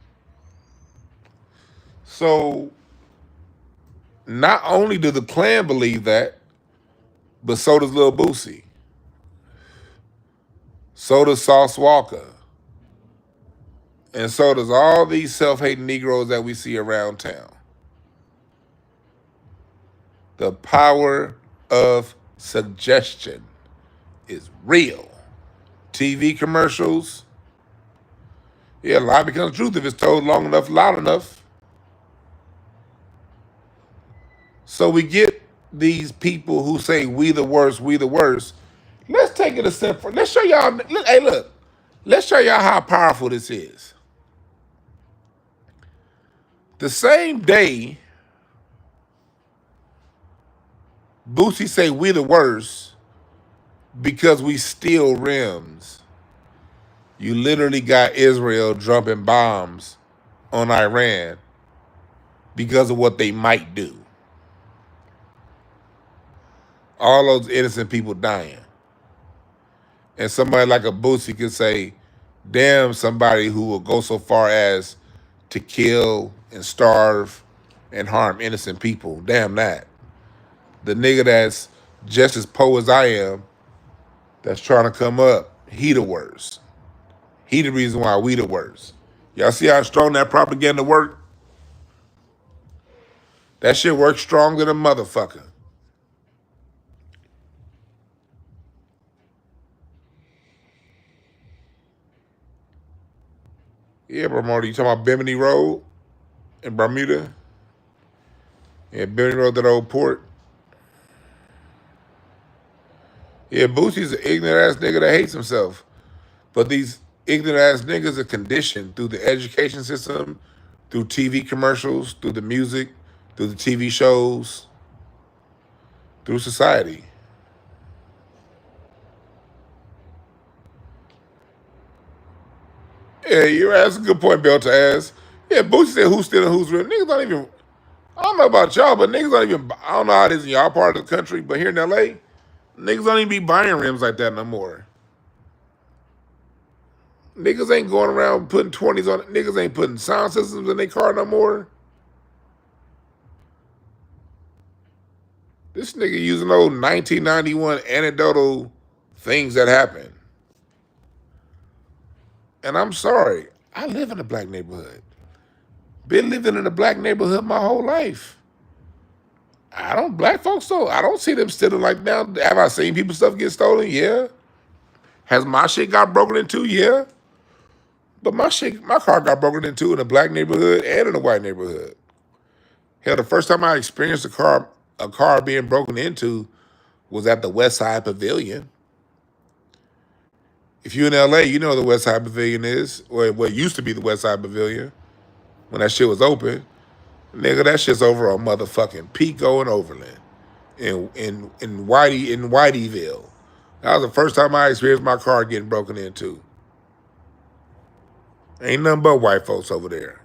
So Not only do the Klan believe that, but so does Lil Boosie. So does Sauce Walker. And so does all these self-hating Negroes that we see around town. The power of suggestion is real. TV commercials, yeah, a lie becomes truth if it's told long enough, loud enough. So we get these people who say we the worst, we the worst. Let's take it a step further. Let's show y'all, hey look, let's show y'all how powerful this is. The same day Boosie say we the worst because we steal rims, you literally got Israel dropping bombs on Iran because of what they might do. All those innocent people dying. And somebody like a Boosie could say, damn somebody who will go so far as to kill and starve and harm innocent people. Damn that. The nigga that's just as poor as I am, that's trying to come up, he the worst. He the reason why we the worst. Y'all see how strong that propaganda work? That shit works stronger than a motherfucker. Yeah, Bermuda. You talking about Bimini Road in Bermuda? Yeah, Bimini Road, that old port. Yeah, Boosie's an ignorant ass nigga that hates himself. But these ignorant ass niggas are conditioned through the education system, through TV commercials, through the music, through the TV shows, through society. Yeah, you're asking a good point, Bill, to ask. Yeah, Boosie said who's stealing who's rim. Niggas don't even, I don't know about y'all, but niggas don't even, I don't know how it is in y'all part of the country, but here in LA, niggas don't even be buying rims like that no more. Niggas ain't going around putting 20s on it. Niggas ain't putting sound systems in their car no more. This nigga using old 1991 anecdotal things that happened. And I'm sorry, I live in a black neighborhood. Been living in a black neighborhood my whole life. Black folks though, I don't see them stealing like now. Have I seen people stuff get stolen? Yeah. Has my shit got broken into? Yeah. But my car got broken into in a black neighborhood and in a white neighborhood. Hell, the first time I experienced a car being broken into was at the West Side Pavilion. If you're in LA, you know what the West Side Pavilion is, or what used to be the West Side Pavilion when that shit was open. Nigga, that shit's over on motherfucking Pico and Overland in Whiteyville. That was the first time I experienced my car getting broken into. Ain't nothing but white folks over there.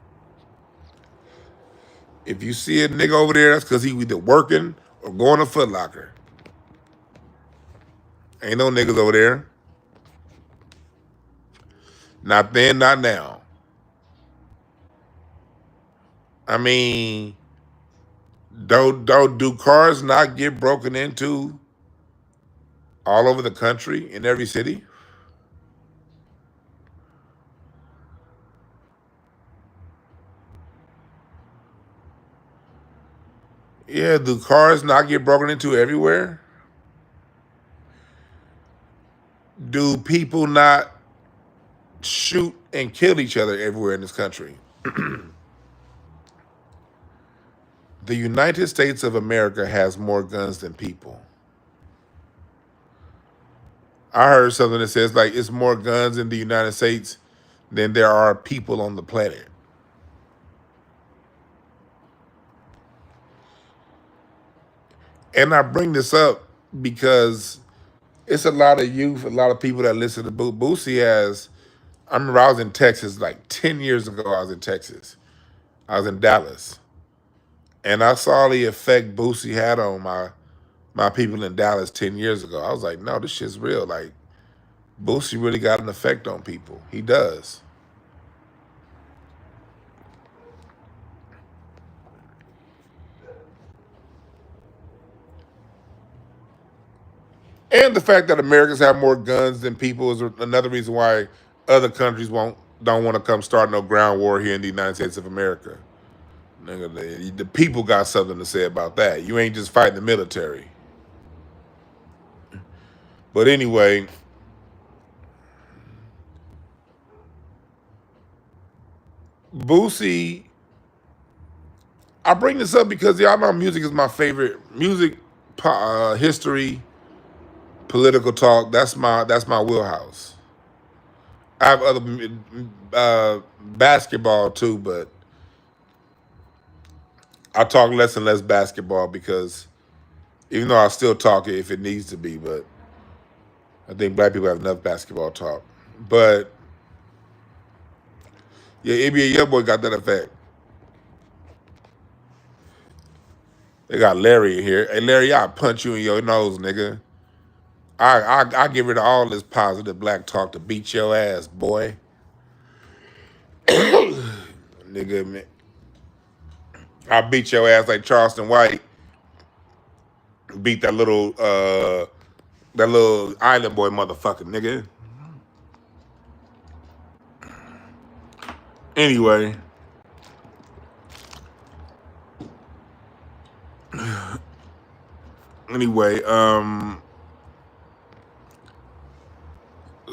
If you see a nigga over there, that's because he either working or going to Foot Locker. Ain't no niggas over there. Not then, not now. I mean, do cars not get broken into all over the country in every city? Yeah, do cars not get broken into everywhere? Do people not shoot and kill each other everywhere in this country? The United States of America has more guns than people. I heard something that says like it's more guns in the United States than there are people on the planet. And I bring this up because it's a lot of youth, a lot of people that listen to Boosie has. I remember I was in Texas like 10 years ago. I was in Texas. I was in Dallas. And I saw the effect Boosie had on my people in Dallas 10 years ago. I was like, no, this shit's real. Like, Boosie really got an effect on people. He does. And the fact that Americans have more guns than people is another reason why other countries don't want to come start no ground war here in the United States of America. Nigga, the people got something to say about that. You ain't just fighting the military. But anyway, Boosie, I bring this up because y'all know music is my favorite music, history, political talk. That's my wheelhouse. I have other basketball too, but I talk less and less basketball because even though I still talk it if it needs to be, but I think black people have enough basketball talk. But yeah, NBA YoungBoy got that effect. They got Larry in here. Hey Larry, I'll punch you in your nose, nigga. I get rid of all this positive black talk to beat your ass, boy. Nigga, man. I beat your ass like Charleston White beat that little island boy motherfucker, nigga. Anyway.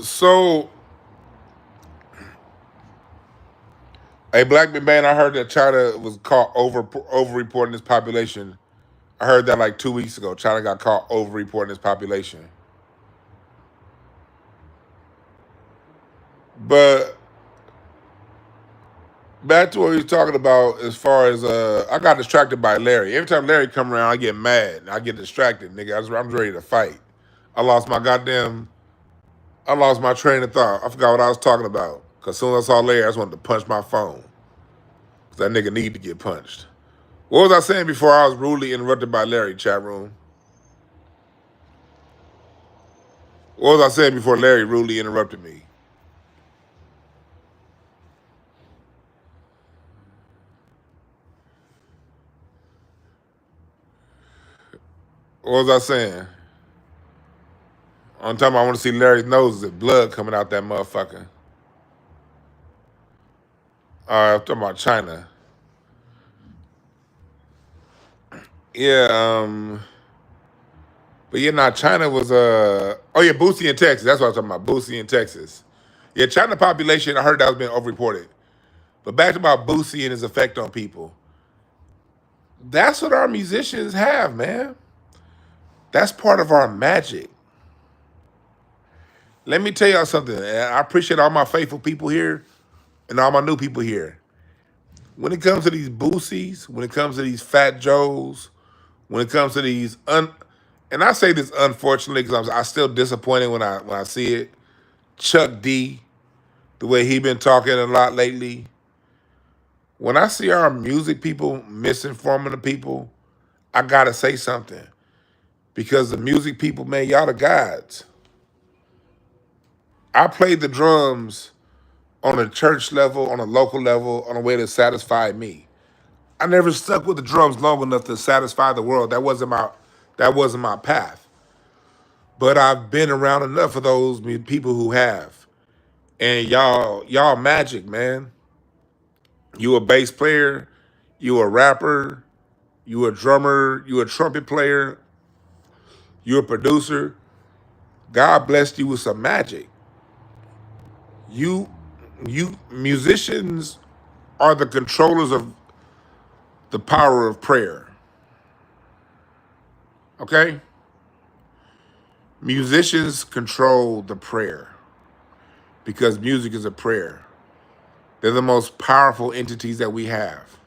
So hey, Black Man, I heard that China was caught over-reporting its population. I heard that like 2 weeks ago. China got caught over-reporting its population. But back to what he was talking about as far as I got distracted by Larry. Every time Larry come around, I get mad. I get distracted, nigga. I'm ready to fight. I lost my train of thought. I forgot what I was talking about. Because as soon as I saw Larry, I just wanted to punch my phone. That nigga need to get punched. What was I saying before I was rudely interrupted by Larry, chat room? What was I saying before Larry rudely interrupted me? What was I saying? On time I want to see Larry's nose, there's blood coming out that motherfucker. I'm talking about China. Yeah, but yeah, nah, China was oh yeah, Boosie in Texas. That's what I'm talking about. Boosie in Texas. Yeah, China population, I heard that was being overreported. But back to about Boosie and his effect on people. That's what our musicians have, man. That's part of our magic. Let me tell y'all something. I appreciate all my faithful people here and all my new people here. When it comes to these Boosies, when it comes to these Fat Joes, when it comes to these and I say this unfortunately because I'm still disappointed when I see it. Chuck D, the way he been talking a lot lately. When I see our music people misinforming the people, I gotta say something. Because the music people, man, y'all the gods. I played the drums on a church level, on a local level, on a way to satisfy me. I never stuck with the drums long enough to satisfy the world. That wasn't my path. But I've been around enough of those people who have. And y'all magic, man. You a bass player, you a rapper, you a drummer, you a trumpet player, you a producer. God blessed you with some magic. You musicians are the controllers of the power of prayer. Okay? Musicians control the prayer because music is a prayer. They're the most powerful entities that we have.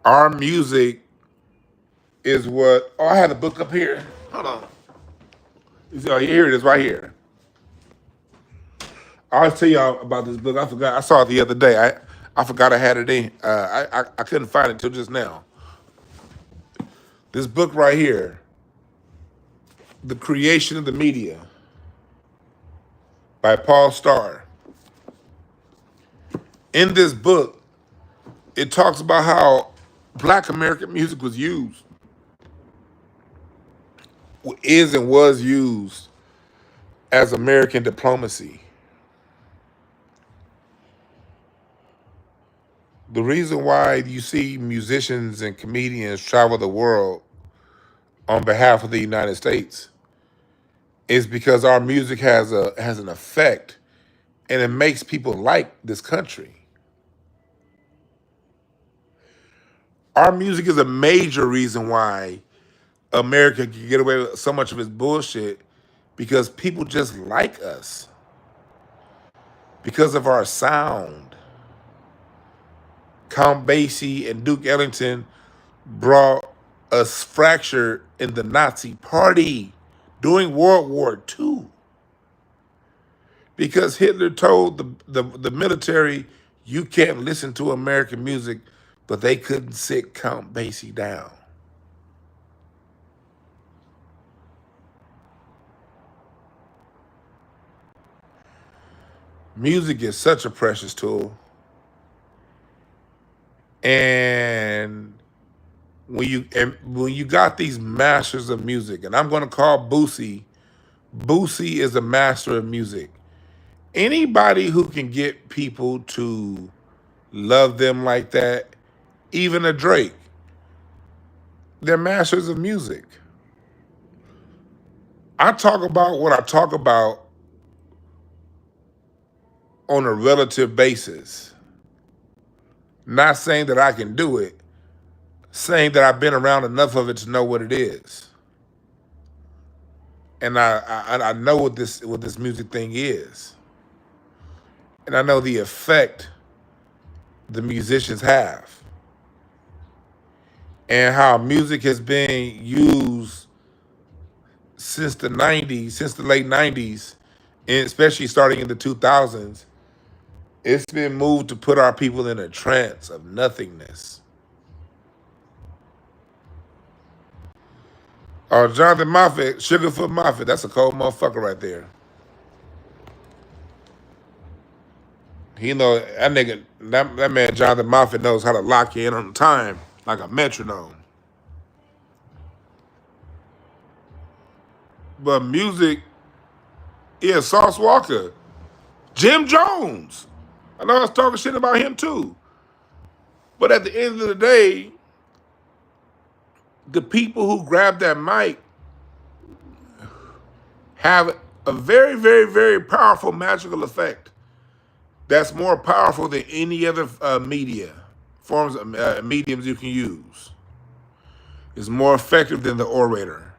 Our music is what... Oh, I had a book up here. Hold on. Oh, here it is right here. I'll tell y'all about this book. I forgot. I saw it the other day. I forgot I had it in. I couldn't find it till just now. This book right here, The Creation of the Media, by Paul Starr. In this book, it talks about how Black American music was used is and was used as American diplomacy. The reason why you see musicians and comedians travel the world on behalf of the United States is because our music has an effect and it makes people like this country. Our music is a major reason why America can get away with so much of its bullshit because people just like us because of our sound. Count Basie and Duke Ellington brought us fracture in the Nazi party during World War II because Hitler told the military, you can't listen to American music, but they couldn't sit Count Basie down. Music is such a precious tool. And when you got these masters of music, and I'm going to call Boosie is a master of music. Anybody who can get people to love them like that, even a Drake, they're masters of music. I talk about what I talk about on a relative basis. Not saying that I can do it, saying that I've been around enough of it to know what it is. And I know what this music thing is. And I know the effect the musicians have. And how music has been used since the 90s, since the late 90s, and especially starting in the 2000s. It's been moved to put our people in a trance of nothingness. Oh, Jonathan Moffett, Sugarfoot Moffett, that's a cold motherfucker right there. He know that nigga, that man Jonathan Moffett knows how to lock you in on time like a metronome. But music, yeah, Sauce Walker, Jim Jones. I know I was talking shit about him too. But at the end of the day, the people who grab that mic have a very, very, very powerful magical effect that's more powerful than any other forms of mediums you can use. It's more effective than the orator.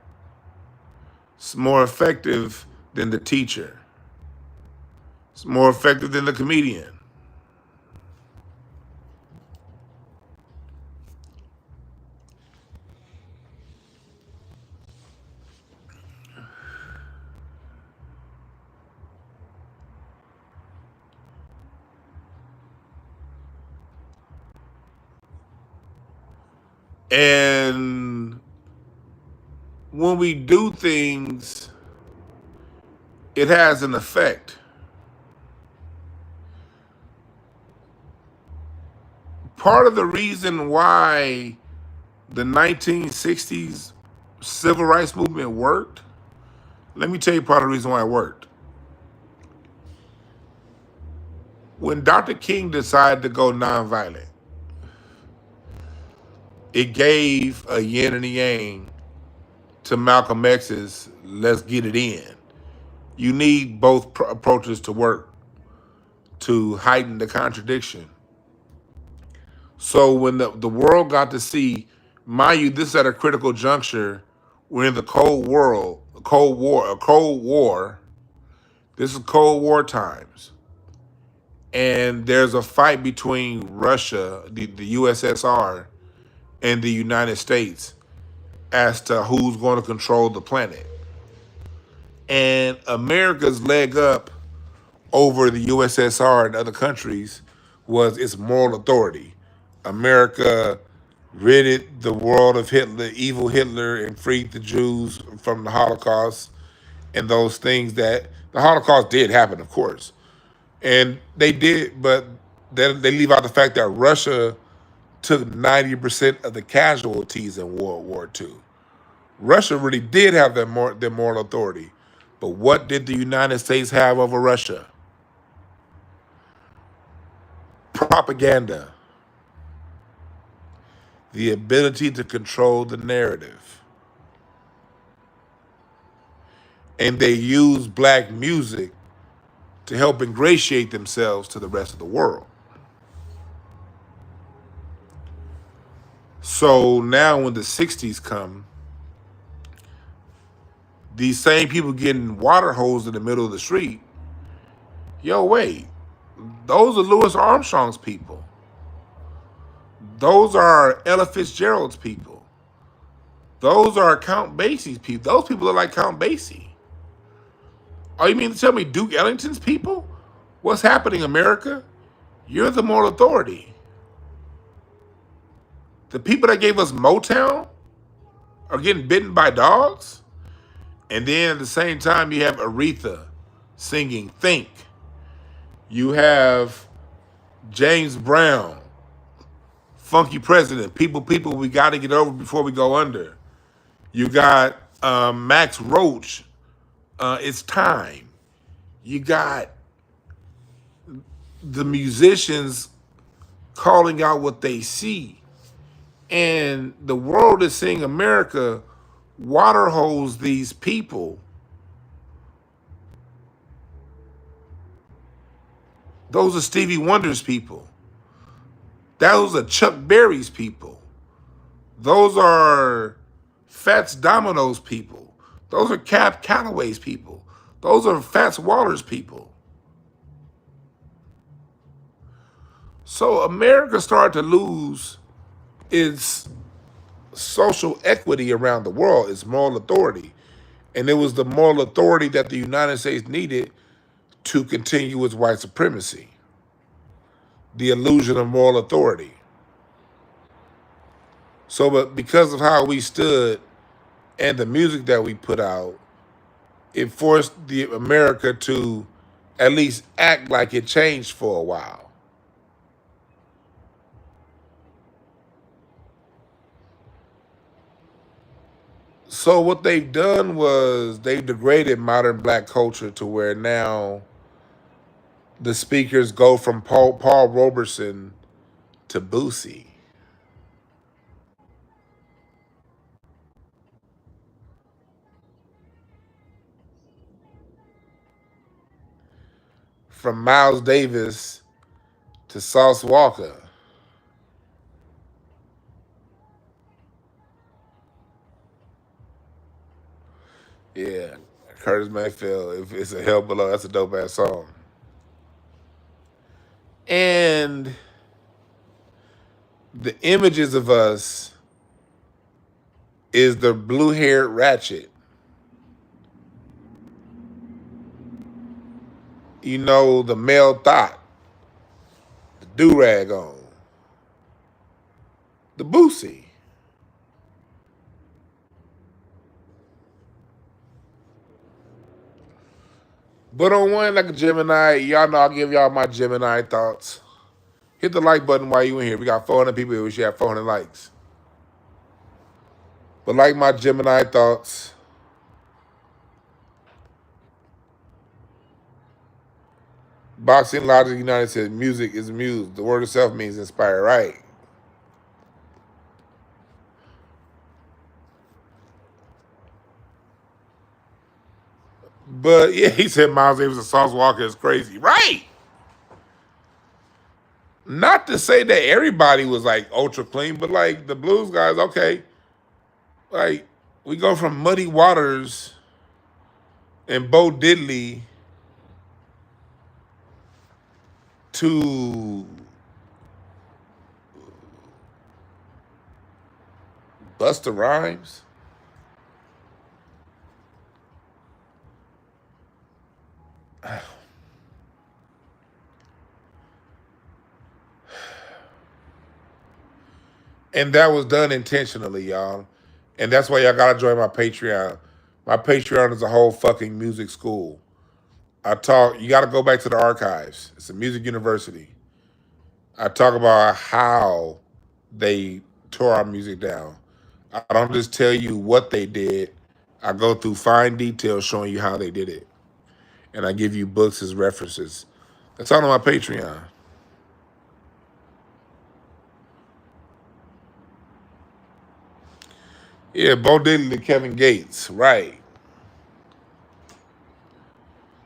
It's more effective than the teacher. It's more effective than the comedian. And when we do things, it has an effect. Part of the reason why the 1960s civil rights movement worked, let me tell you part of the reason why it worked. When Dr. King decided to go nonviolent, it gave a yin and a yang to Malcolm X's let's get it in. You need both approaches to work to heighten the contradiction. So when the world got to see, mind you, this is at a critical juncture. We're in the Cold War. This is Cold War times. And there's a fight between Russia, the USSR, and the United States as to who's going to control the planet. And America's leg up over the USSR and other countries was its moral authority. America ridded the world of Hitler, evil Hitler, and freed the Jews from the Holocaust and those things that the Holocaust did happen, of course. And they did, but then they leave out the fact that Russia took 90% of the casualties in World War II. Russia really did have their moral authority. But what did the United States have over Russia? Propaganda. The ability to control the narrative. And they used black music to help ingratiate themselves to the rest of the world. So now when the 60s come, these same people getting water hosed in the middle of the street, yo, wait, those are Louis Armstrong's people. Those are Ella Fitzgerald's people. Those are Count Basie's people. Those people are like Count Basie. Oh, you mean to tell me Duke Ellington's people? What's happening, America? You're the moral authority. The people that gave us Motown are getting bitten by dogs? And then at the same time, you have Aretha singing Think. You have James Brown, Funky President, People, we got to get over before we go under. You got Max Roach, It's Time. You got the musicians calling out what they see. And the world is seeing America water hose these people. Those are Stevie Wonder's people. Those are Chuck Berry's people. Those are Fats Domino's people. Those are Cap Calloway's people. Those are Fats Waller's people. So America started to lose its social equity around the world, its moral authority. And it was the moral authority that the United States needed to continue its white supremacy. The illusion of moral authority. So, but because of how we stood and the music that we put out, it forced the America to at least act like it changed for a while. So what they've done was they've degraded modern black culture to where now the speakers go from Paul Robeson to Boosie. From Miles Davis to Sauce Walker. Yeah, Curtis Mayfield, if it's a Hell Below, that's a dope ass song. And the images of us is the blue-haired ratchet. You know, the male thought, the do-rag on, the Boosie. But on one, like a Gemini, y'all know I'll give y'all my Gemini thoughts. Hit the like button while you in here. We got 400 people here. We should have 400 likes. But like my Gemini thoughts, Boxing Logic United says music is muse. The word itself means inspire, right? But yeah, he said Miles Davis and Sauce Walker is crazy. Right. Not to say that everybody was like ultra clean, but like the blues guys, okay. Like we go from Muddy Waters and Bo Diddley to Busta Rhymes. And that was done intentionally, y'all. And that's why y'all gotta join my Patreon. My Patreon is a whole fucking music school. You gotta go back to the archives. It's a music university. I talk about how they tore our music down. I don't just tell you what they did. I go through fine detail showing you how they did it. And I give you books as references. That's all on my Patreon. Yeah, Bo Diddley to Kevin Gates. Right.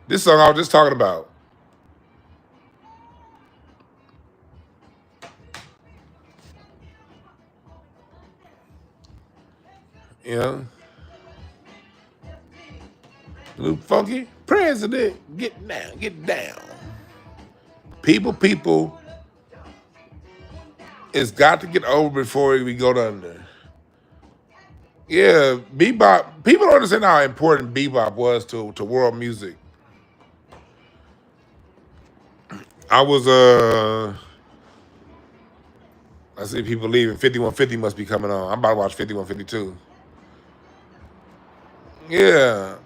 This song I was just talking about. You know? Luke Funky. President, get down, get down. People, it's got to get over before we go to under. Yeah, bebop. People don't understand how important bebop was to world music. I was I see people leaving. 5150 must be coming on. I'm about to watch 5152. Yeah.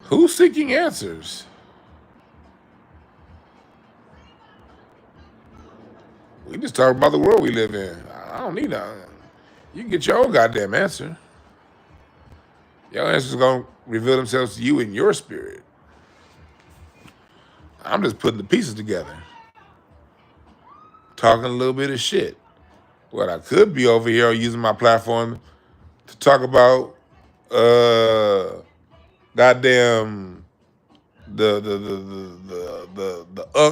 Who's seeking answers? We just talk about the world we live in. I don't need that. You can get your own goddamn answer. Your answer's gonna reveal themselves to you in your spirit. I'm just putting the pieces together. Talking a little bit of shit. What I could be over here using my platform to talk about goddamn the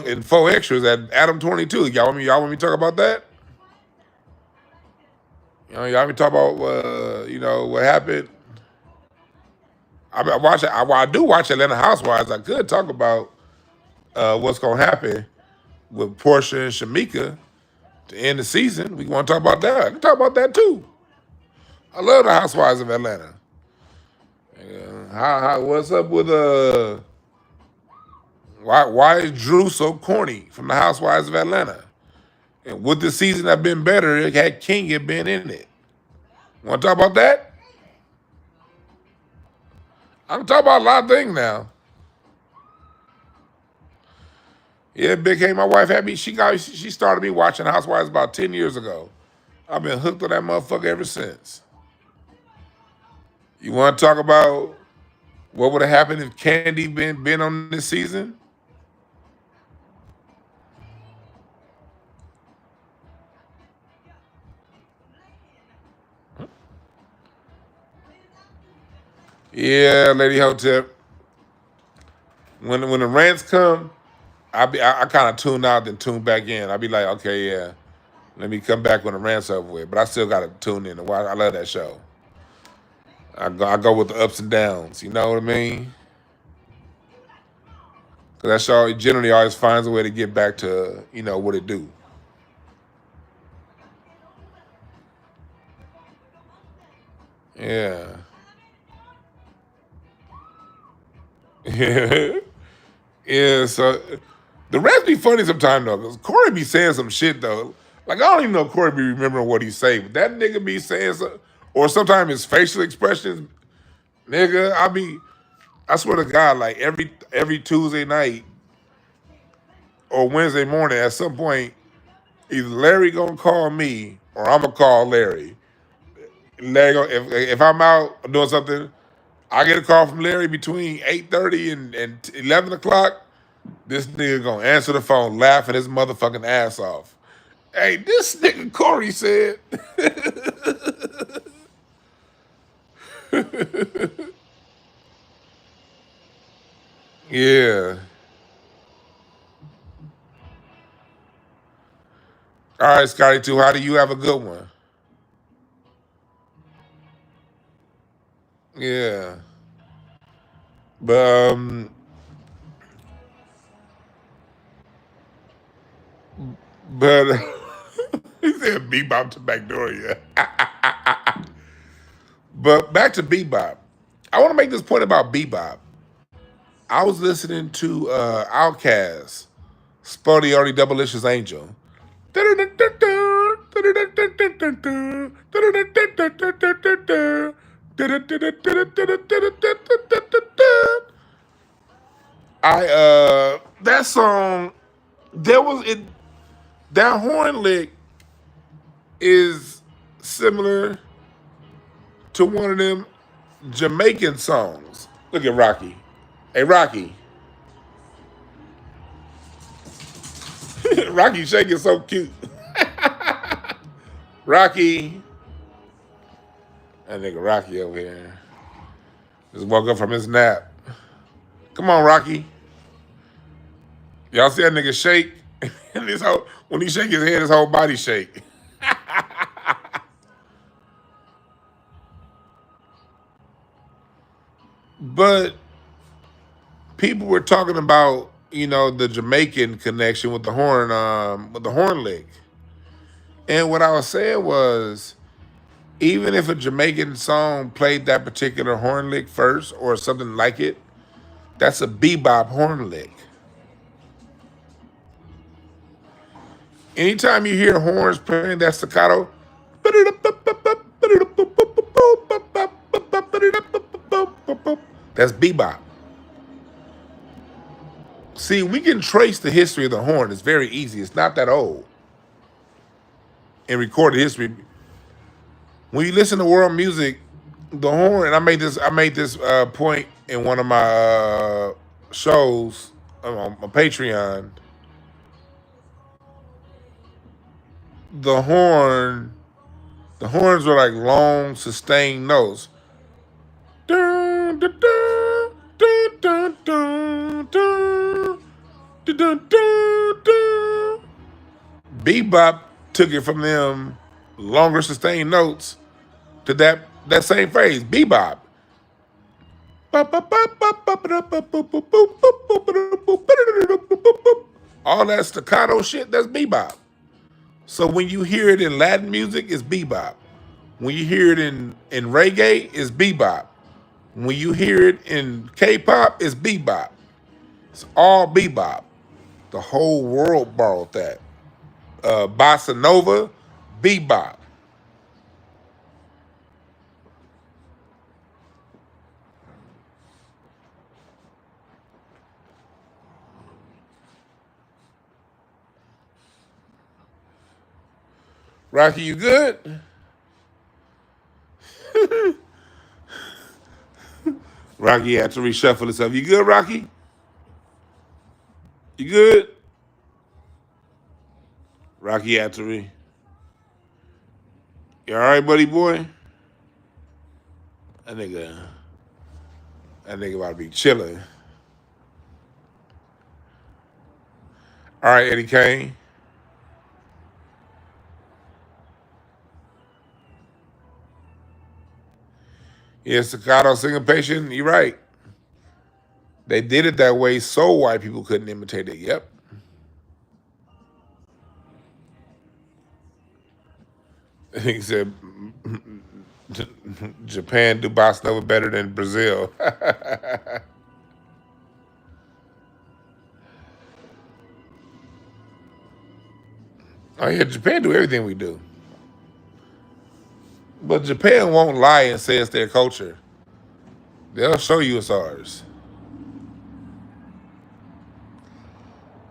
and four extras at Adam 22. Y'all want me to talk about that? You know, y'all want me to talk about you know, what happened? I watch it. I do watch Atlanta Housewives. I could talk about what's gonna happen with Portia and Shamika to end the season. We want to talk about that. I can talk about that too. I love the Housewives of Atlanta. What's up with why is Drew so corny from the Housewives of Atlanta? And would the season have been better if had King had been in it? Want to talk about that? I'm talking about a lot of things now. Yeah, Big K, my wife had me. She started me watching Housewives about 10 years ago. I've been hooked on that motherfucker ever since. You want to talk about what would have happened if Candy been on this season? Yeah, Lady Hotep. When the rants come, I kind of tune out then tune back in. I'll be like, okay, yeah, let me come back when the rant's over with. But I still gotta tune in and watch. I love that show. I go with the ups and downs. You know what I mean? Because that show generally always finds a way to get back to, you know, what it do. Yeah. Yeah, so the rest be funny sometimes though, because Corey be saying some shit though. Like I don't even know if Corey be remembering what he say, but that nigga be saying some, or sometimes his facial expressions, nigga, I swear to God, like every Tuesday night or Wednesday morning at some point, either Larry gonna call me or I'm gonna call Larry. If I'm out doing something, I get a call from Larry between 8:30 and 11 o'clock. This nigga gonna answer the phone laughing his motherfucking ass off. Hey, this nigga Corey said. Yeah. All right, Scotty, too. How do you have a good one? Yeah. But but he said bebop to Backdoria. But back to bebop. I want to make this point about bebop. I was listening to Outkast, Spoddy Only Doublelicious Angel. I that song, there was it. That horn lick is similar to one of them Jamaican songs. Look at Rocky. Hey, Rocky. Rocky shaking so cute. Rocky. That nigga Rocky over here. Just woke up from his nap. Come on, Rocky. Y'all see that nigga shake? And when he shake his head, his whole body shake. But people were talking about, the Jamaican connection with the horn lick. And what I was saying was, even if a Jamaican song played that particular horn lick first or something like it, that's a bebop horn lick. Anytime you hear horns playing that staccato, that's bebop. See, we can trace the history of the horn. It's very easy. It's not that old. In recorded history, when you listen to world music, the horn. And I made this point in one of my shows on my Patreon. The horns are like long, sustained notes. Dun, dun, dun, dun, dun, dun, dun, dun, dun, dun. Bebop took it from them longer, sustained notes to that same phrase, bebop. All that staccato shit, that's bebop. So when you hear it in Latin music, it's bebop. When you hear it in reggae, it's bebop. When you hear it in K-pop, it's bebop. It's all bebop. The whole world borrowed that. Bossa Nova, bebop. Rocky, you good? Rocky had to reshuffle himself. You good, Rocky? You good? Rocky had to You all right, buddy boy? That nigga about to be chilling. All right, Eddie Kane. Yeah, staccato syncopation, you're right. They did it that way so white people couldn't imitate it. Yep. He said, Japan do bossa nova better than Brazil. Oh yeah, Japan do everything we do. But Japan won't lie and say it's their culture. They'll show you it's ours.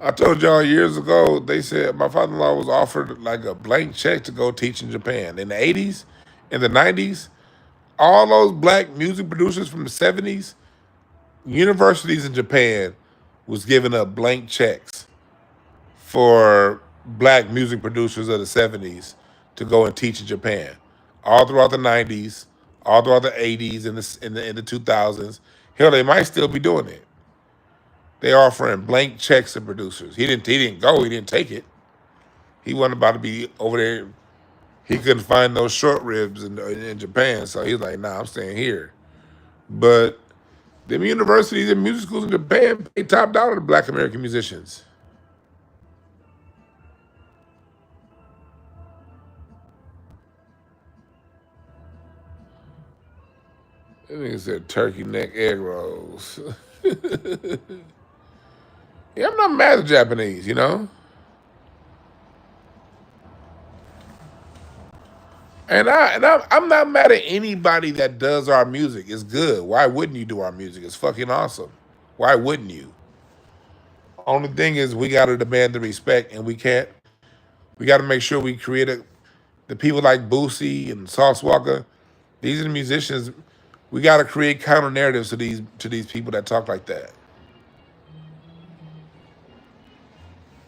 I told y'all years ago, they said my father-in-law was offered like a blank check to go teach in Japan. In the 80s, in the 90s, all those black music producers from the 70s, universities in Japan was giving up blank checks for black music producers of the 70s to go and teach in Japan. All throughout the 90s, all throughout the 80s, in the 2000s. Hell, they might still be doing it. They offering blank checks to producers. He didn't go. He didn't take it. He wasn't about to be over there. He couldn't find those short ribs in Japan, so he's like, nah, I'm staying here. But them universities and music schools in Japan pay top dollar to black American musicians. That nigga said turkey neck egg rolls. Yeah, I'm not mad at Japanese, And I'm not mad at anybody that does our music. It's good. Why wouldn't you do our music? It's fucking awesome. Why wouldn't you? Only thing is we gotta demand the respect, and we can't We got to make sure we create the people like Boosie and Sauce Walker. These are the musicians. We got to create counter narratives to these people that talk like that.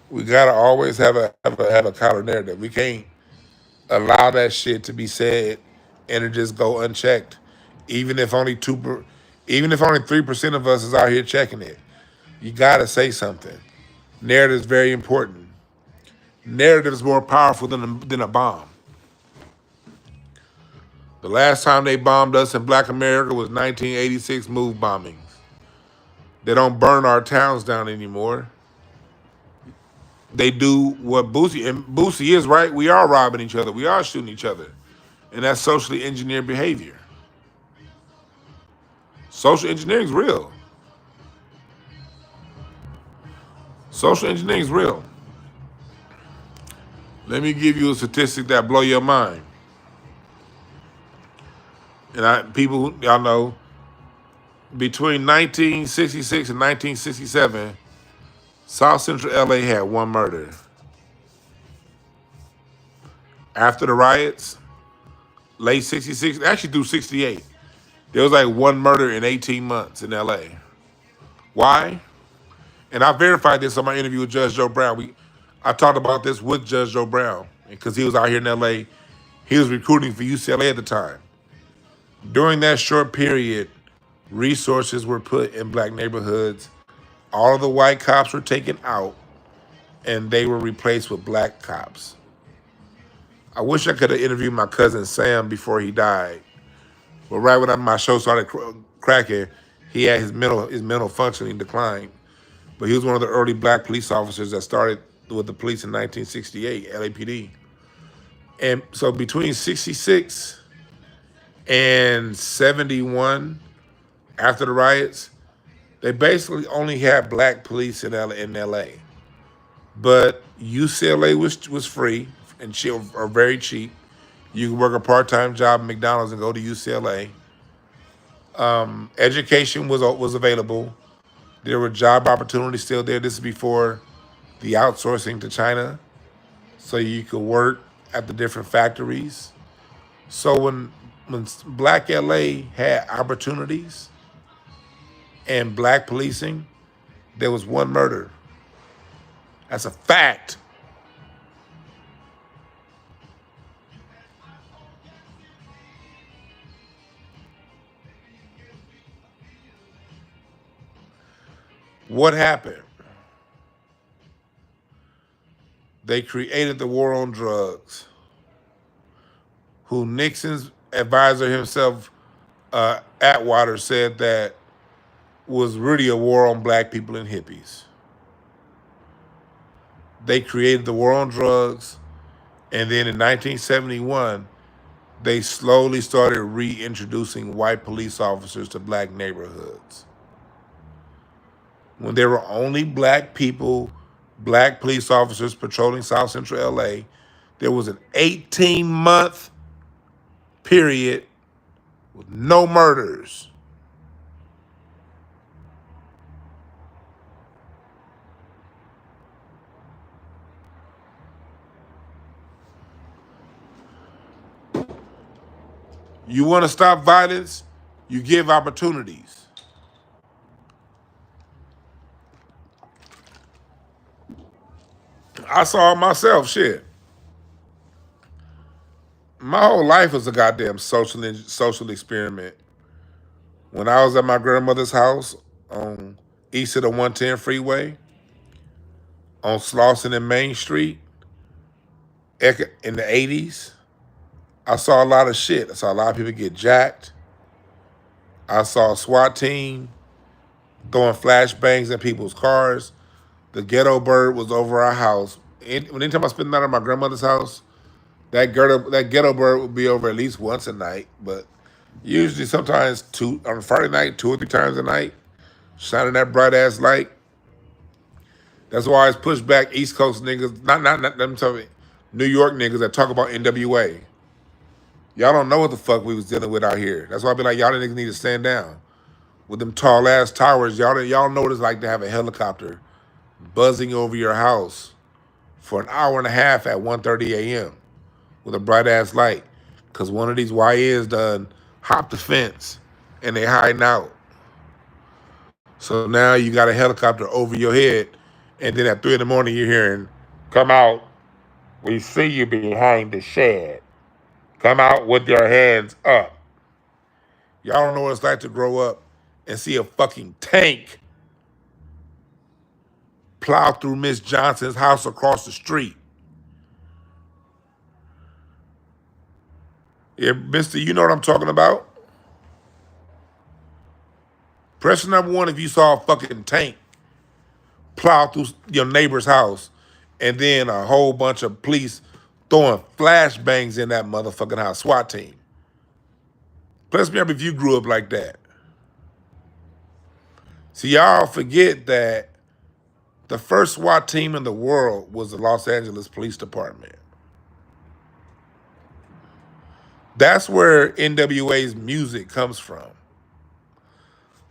We got to always have a counter narrative. We can't allow that shit to be said and it just go unchecked, even if only 3% of us is out here checking it. You got to say something. Narrative is very important. Narrative is more powerful than a bomb. The last time they bombed us in Black America was 1986 move bombings. They don't burn our towns down anymore. They do what Boosie is right. We are robbing each other. We are shooting each other. And that's socially engineered behavior. Social engineering is real. Social engineering is real. Let me give you a statistic that blow your mind. And people, y'all know, between 1966 and 1967, South Central LA had one murder. After the riots, late 66, actually through 68, there was like one murder in 18 months in LA. Why? And I verified this on my interview with Judge Joe Brown. I talked about this with Judge Joe Brown because he was out here in LA. He was recruiting for UCLA at the time. During that short period, resources were put in black neighborhoods. All of the white cops were taken out, and they were replaced with black cops. I wish I could have interviewed my cousin Sam before he died. But right when my show started cracking, he had his mental functioning declined. But he was one of the early black police officers that started with the police in 1968, LAPD. And so between 66 and 71, after the riots, they basically only had black police in LA. But UCLA was free and or very cheap. You could work a part-time job at McDonald's and go to UCLA. Education was available. There were job opportunities still there. This is before the outsourcing to China. So you could work at the different factories. So when Black LA had opportunities and black policing, there was one murder. That's a fact. What happened? They created the war on drugs, who Nixon's advisor himself, Atwater, said that was really a war on black people and hippies. They created the war on drugs, and then in 1971, they slowly started reintroducing white police officers to black neighborhoods. When there were only black people, black police officers patrolling South Central LA, there was an 18-month period with no murders. You want to stop violence? You give opportunities. I saw it myself, shit. My whole life was a goddamn social experiment. When I was at my grandmother's house on east of the 110 freeway, on Slauson and Main Street, in the 80s, I saw a lot of shit. I saw a lot of people get jacked. I saw a SWAT team throwing flashbangs at people's cars. The ghetto bird was over our house. Anytime I spent the night at my grandmother's house, that ghetto bird would be over at least once a night, but usually sometimes on Friday night, 2 or 3 times a night, shining that bright ass light. That's why I always push back East Coast niggas, not them talking New York niggas that talk about NWA. Y'all don't know what the fuck we was dealing with out here. That's why I be like, y'all niggas need to stand down. With them tall ass towers, y'all know what it's like to have a helicopter buzzing over your house for an hour and a half at 1:30 a.m. with a bright ass light, because one of these YNs done hopped the fence and they hiding out. So now you got a helicopter over your head, and then at 3 in the morning you're hearing, "Come out. We see you behind the shed. Come out with your hands up." Y'all don't know what it's like to grow up and see a fucking tank plow through Miss Johnson's house across the street. Yeah, mister, you know what I'm talking about? Press number 1 if you saw a fucking tank plow through your neighbor's house, and then a whole bunch of police throwing flashbangs in that motherfucking house. SWAT team. Press me up if you grew up like that. See, y'all forget that the first SWAT team in the world was the Los Angeles Police Department. That's where NWA's music comes from.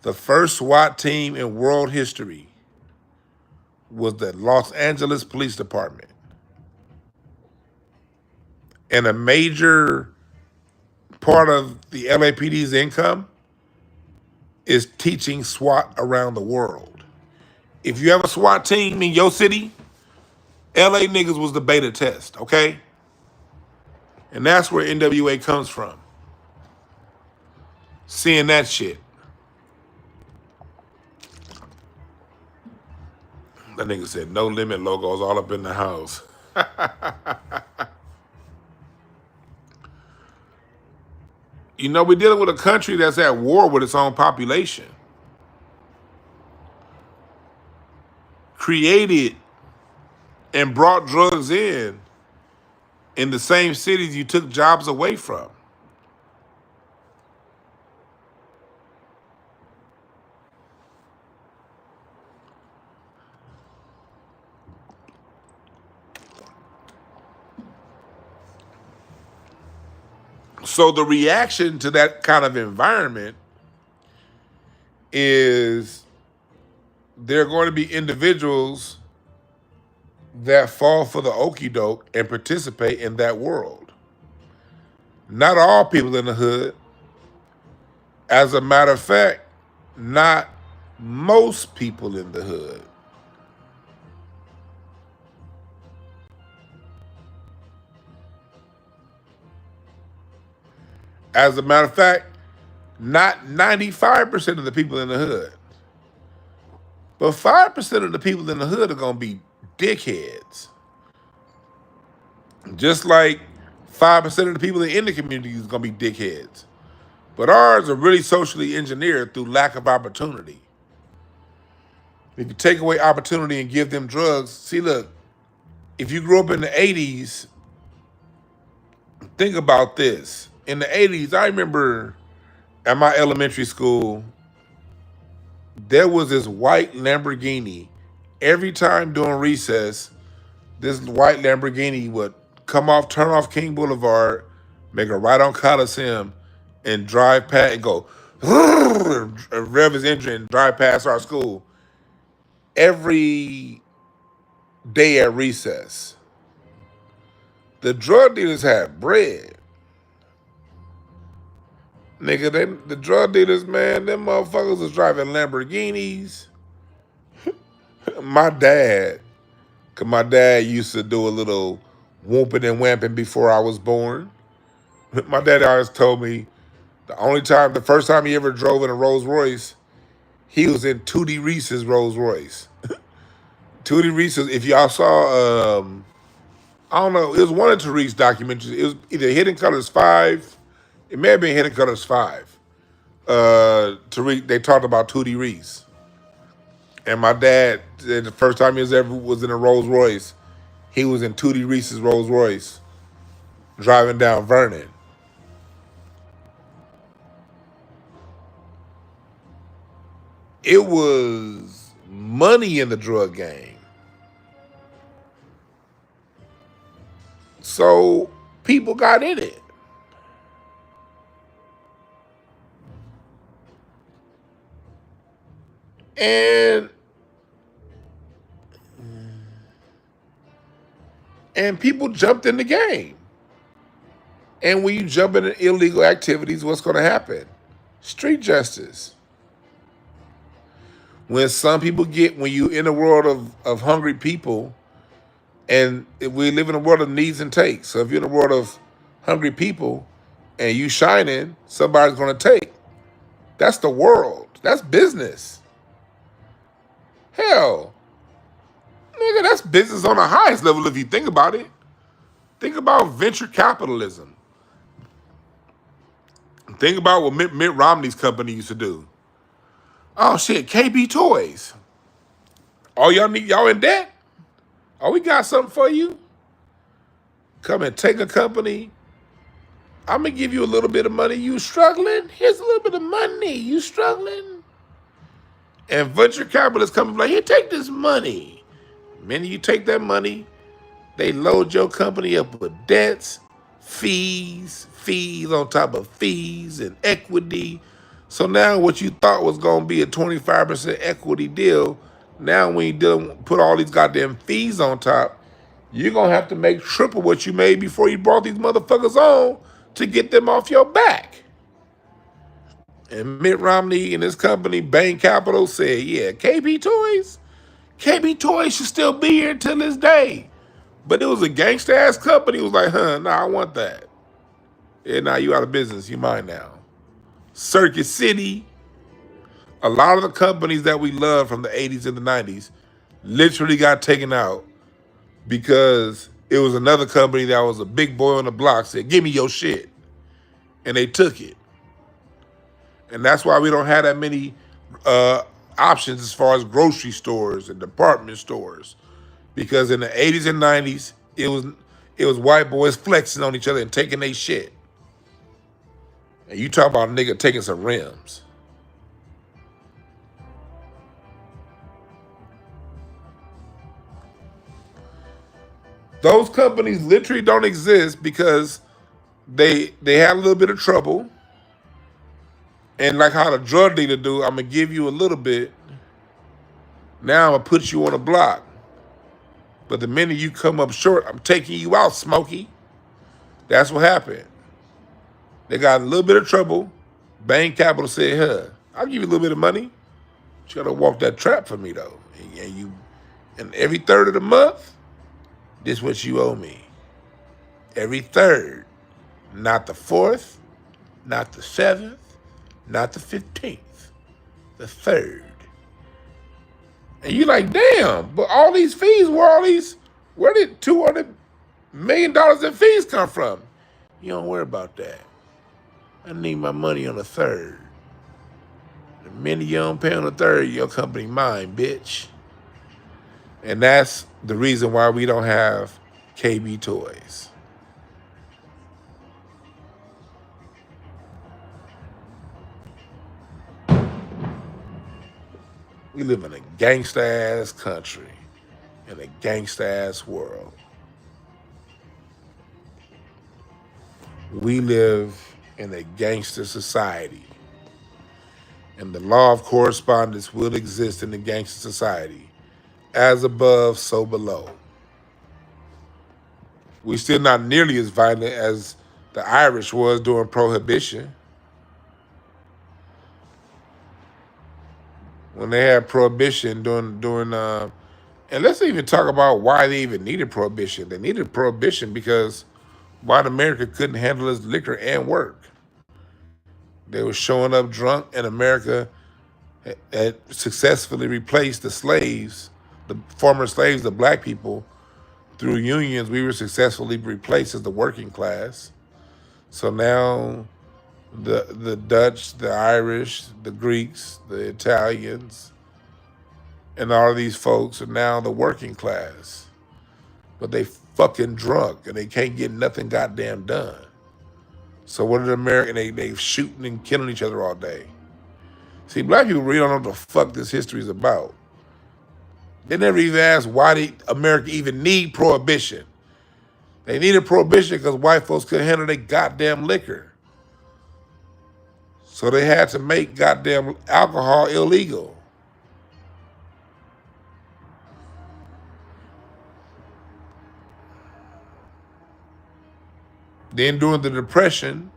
The first SWAT team in world history was the Los Angeles Police Department. And a major part of the LAPD's income is teaching SWAT around the world. If you have a SWAT team in your city, LA niggas was the beta test, okay? And that's where NWA comes from. Seeing that shit. That nigga said no limit logos all up in the house. You know, we're dealing with a country that's at war with its own population. Created and brought drugs in the same cities you took jobs away from. So the reaction to that kind of environment is there are going to be individuals that fall for the okie doke and participate in that world. Not all people in the hood. As a matter of fact, not most people in the hood. As a matter of fact, not 95% of the people in the hood. But 5% of the people in the hood are going to be dickheads. Just like 5% of the people in the community is going to be dickheads. But ours are really socially engineered through lack of opportunity. If you take away opportunity and give them drugs, see, look, if you grew up in the 80s, think about this. In the 80s, I remember at my elementary school, there was this white Lamborghini. Every time during recess, this white Lamborghini would turn off King Boulevard, make a right on Coliseum, and drive past and go, and rev his engine and drive past our school every day at recess. The drug dealers had bread. Nigga, the drug dealers, man, them motherfuckers was driving Lamborghinis. My dad, cause my dad used to do a little whooping and wamping before I was born. My dad always told me the first time he ever drove in a Rolls Royce, he was in Tootie Reese's Rolls Royce. Tootie Reese's, if y'all saw, I don't know, it was one of Tariq's documentaries. It was either Hidden Colors 5, it may have been Hidden Colors 5. Tariq, they talked about Tootie Reese. And my dad, the first time he was in a Rolls Royce, he was in Tootie Reese's Rolls Royce, driving down Vernon. It was money in the drug game. So people got in it. And And people jumped in the game. And when you jump into illegal activities, what's going to happen? Street justice. When when you in a world of hungry people, and we live in a world of needs and takes. So if you're in a world of hungry people and you shining, somebody's going to take. That's the world. That's business. Hell, nigga, that's business on the highest level if you think about it. Think about venture capitalism. Think about what Mitt Romney's company used to do. Oh shit, KB Toys. Oh, y'all in debt? Oh, we got something for you. Come and take a company. I'm gonna give you a little bit of money. You struggling? Here's a little bit of money. You struggling? And venture capitalists come and be like, here, take this money. The minute you take that money, they load your company up with debts, fees on top of fees and equity. So now what you thought was gonna be a 25% equity deal, now when you put all these goddamn fees on top, you're gonna have to make triple what you made before you brought these motherfuckers on to get them off your back. And Mitt Romney and his company, Bain Capital, said, yeah, KB Toys should still be here till this day. But it was a gangster ass company. It was like, nah, I want that. Yeah, now you out of business. You mine now. Circuit City. A lot of the companies that we love from the 80s and the 90s literally got taken out because it was another company that was a big boy on the block said, give me your shit. And they took it. And that's why we don't have that many options as far as grocery stores and department stores. Because in the 80s and 90s, it was white boys flexing on each other and taking their shit. And you talk about a nigga taking some rims. Those companies literally don't exist because they had a little bit of trouble. And like how the drug dealer do, I'm gonna give you a little bit. Now I'm gonna put you on a block. But the minute you come up short, I'm taking you out, Smokey. That's what happened. They got a little bit of trouble. Bain Capital said, I'll give you a little bit of money. But you gotta walk that trap for me though. And every third of the month, this is what you owe me. Every third. Not the 4th, not the 7th, not the 15th. The 3rd. And you like, damn, but all these fees, where did $200 million in fees come from? You don't worry about that. I need my money on the 3rd. The minute you don't pay on the 3rd, your company mine, bitch. And that's the reason why we don't have KB Toys. We live in a gangsta-ass country, in a gangsta-ass world. We live in a gangster society. And the law of correspondence will exist in the gangster society. As above, so below. We're still not nearly as violent as the Irish was during Prohibition. When they had Prohibition during and let's even talk about why they even needed Prohibition. They needed Prohibition because white America couldn't handle its liquor and work. They were showing up drunk, and America had successfully replaced the slaves, the former slaves, the black people. Through unions, we were successfully replaced as the working class. So now the Dutch, the Irish, the Greeks, the Italians, and all of these folks are now the working class. But they fucking drunk and they can't get nothing goddamn done. So what did America, they shooting and killing each other all day. See, black people really don't know what the fuck this history is about. They never even asked why did America even need Prohibition. They needed Prohibition because white folks couldn't handle their goddamn liquor. So they had to make goddamn alcohol illegal. Then during the Depression,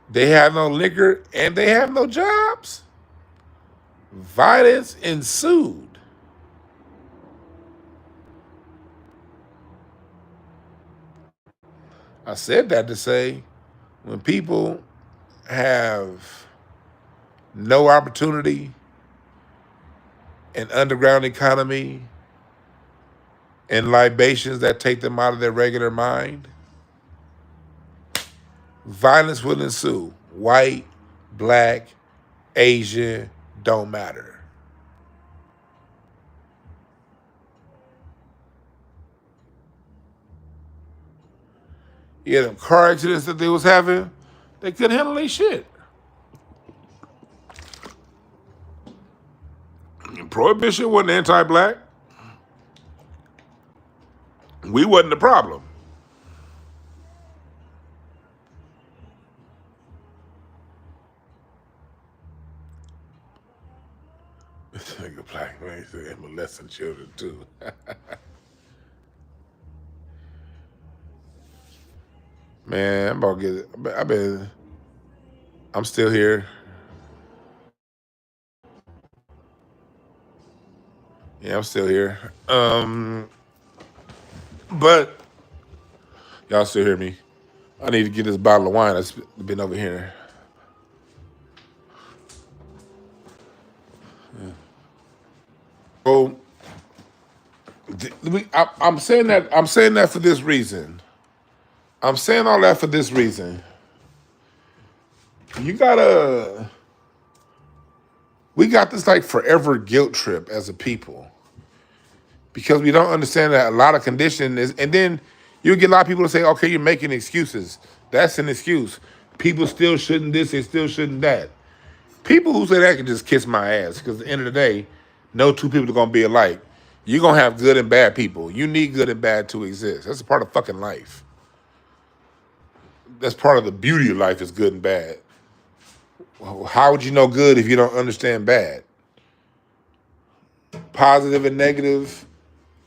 they had no liquor and they had no jobs. Violence ensued. I said that to say when people have no opportunity, an underground economy, and libations that take them out of their regular mind, violence will ensue. White, black, Asian, don't matter. Yeah, them car accidents that they was having, they couldn't handle their shit. And Prohibition wasn't anti-black. We wasn't the problem. This nigga black man said molesting children too. Man, I'm about to get. I'm still here. Yeah, I'm still here. But y'all still hear me? I need to get this bottle of wine that's been over here. Yeah. So I'm saying that. I'm saying that for this reason. I'm saying all that for this reason. We got this like forever guilt trip as a people because we don't understand that a lot of condition is, and then you get a lot of people to say, okay, you're making excuses. That's an excuse. People still shouldn't this, they still shouldn't that. People who say that can just kiss my ass because at the end of the day, no two people are gonna be alike. You're gonna have good and bad people. You need good and bad to exist. That's a part of fucking life. That's part of the beauty of life is good and bad. How would you know good if you don't understand bad? Positive and negative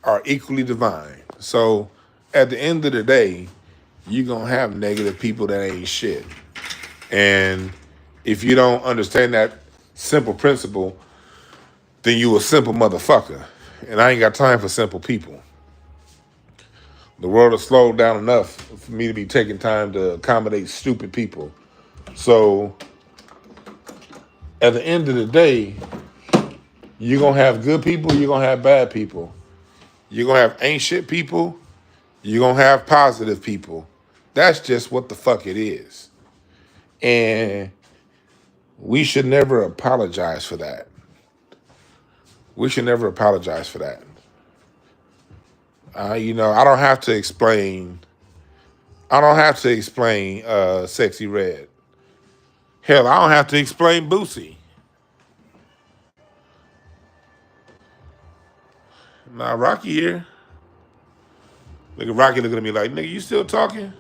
are equally divine. So at the end of the day, you're going to have negative people that ain't shit. And if you don't understand that simple principle, then you a simple motherfucker. And I ain't got time for simple people. The world has slowed down enough for me to be taking time to accommodate stupid people. So at the end of the day, you're going to have good people, you're going to have bad people. You're going to have ain't shit people, you're going to have positive people. That's just what the fuck it is. And we should never apologize for that. We should never apologize for that. I don't have to explain. Sexy Red. Hell, I don't have to explain Boosie. Nah, Rocky here. Look at Rocky looking at me like, nigga, you still talking?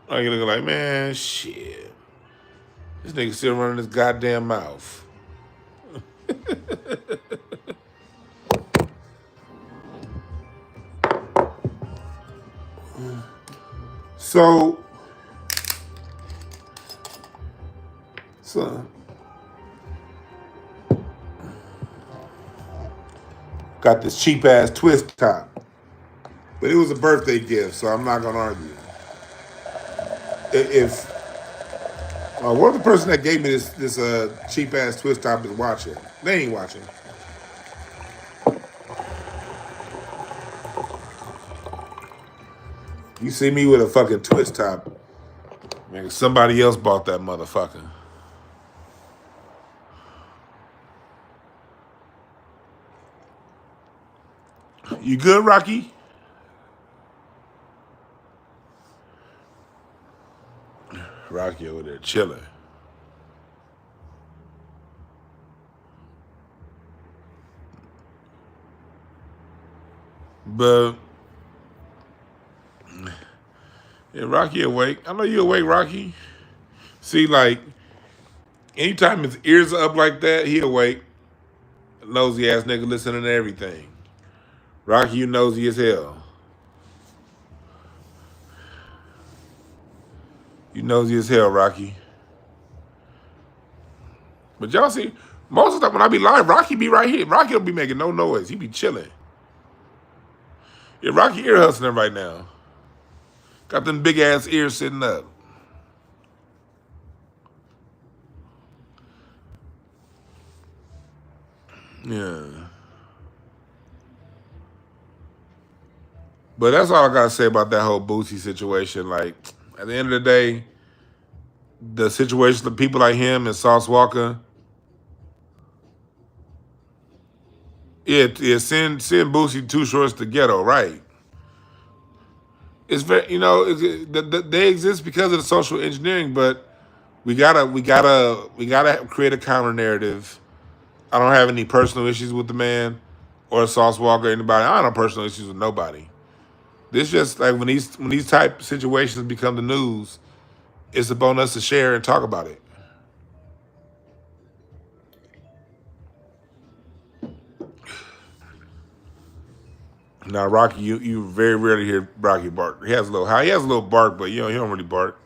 Rocky looking like, man, shit. This nigga still running his goddamn mouth. So, got this cheap ass twist top. But it was a birthday gift, so I'm not gonna argue. If what if the person that gave me this cheap ass twist top is watching? They ain't watching. You see me with a fucking twist top, man, somebody else bought that motherfucker. You good, Rocky? Rocky over there chilling. But yeah, Rocky awake. I know you awake, Rocky. See, like, anytime his ears are up like that, he awake. Nosy ass nigga listening to everything. Rocky, you nosy as hell. You nosy as hell, Rocky. But y'all see, most of the time when I be live, Rocky be right here. Rocky don't be making no noise. He be chilling. Yeah, Rocky ear hustling right now. Got them big ass ears sitting up. Yeah. But that's all I gotta say about that whole Boosie situation. Like, at the end of the day, the situation of people like him and Sauce Walker, send Boosie Too Shorts to ghetto, right? It's very, they exist because of the social engineering, but we gotta create a counter narrative. I don't have any personal issues with the man or Sauce Walker or anybody. I don't have personal issues with nobody. This just like when these type situations become the news, it's upon us to share and talk about it. Now, Rocky, you very rarely hear Rocky bark. He has a little bark, but he don't really bark.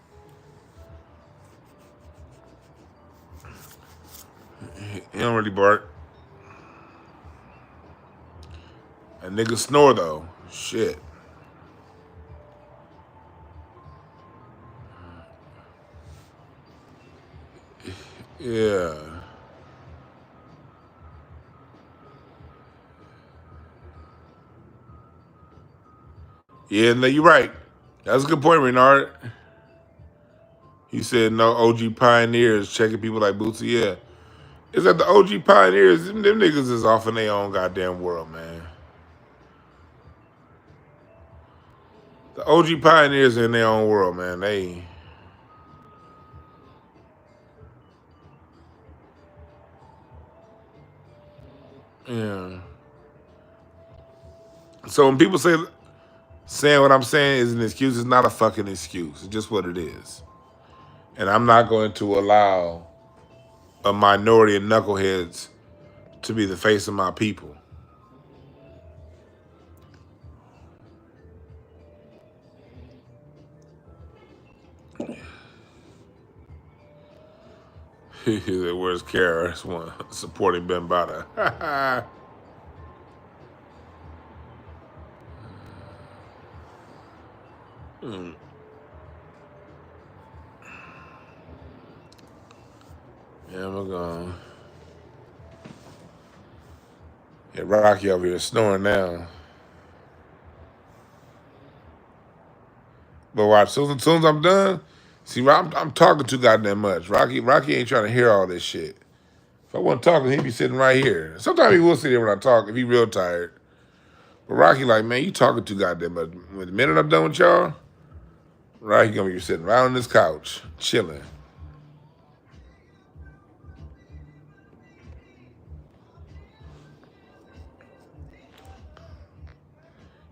He don't really bark. A nigga snore though. Shit. Yeah. Yeah, no, you're right. That's a good point, Renard. He said no OG pioneers checking people like Boosie. Yeah. It's that the OG pioneers, them niggas is off in their own goddamn world, man. The OG pioneers are in their own world, man. Yeah. So when people saying what I'm saying is an excuse, it's not a fucking excuse. It's just what it is. And I'm not going to allow a minority of knuckleheads to be the face of my people. Where's Kara? One supporting Bambata. Yeah, I'm gonna. Yeah, Rocky over here snoring now. But watch, as soon as I'm done, see, I'm talking too goddamn much. Rocky ain't trying to hear all this shit. If I wasn't talking, he'd be sitting right here. Sometimes he will sit here when I talk if he real tired. But Rocky like, man, you talking too goddamn much. When the minute I'm done with y'all, Rocky gonna be sitting right on this couch, chilling.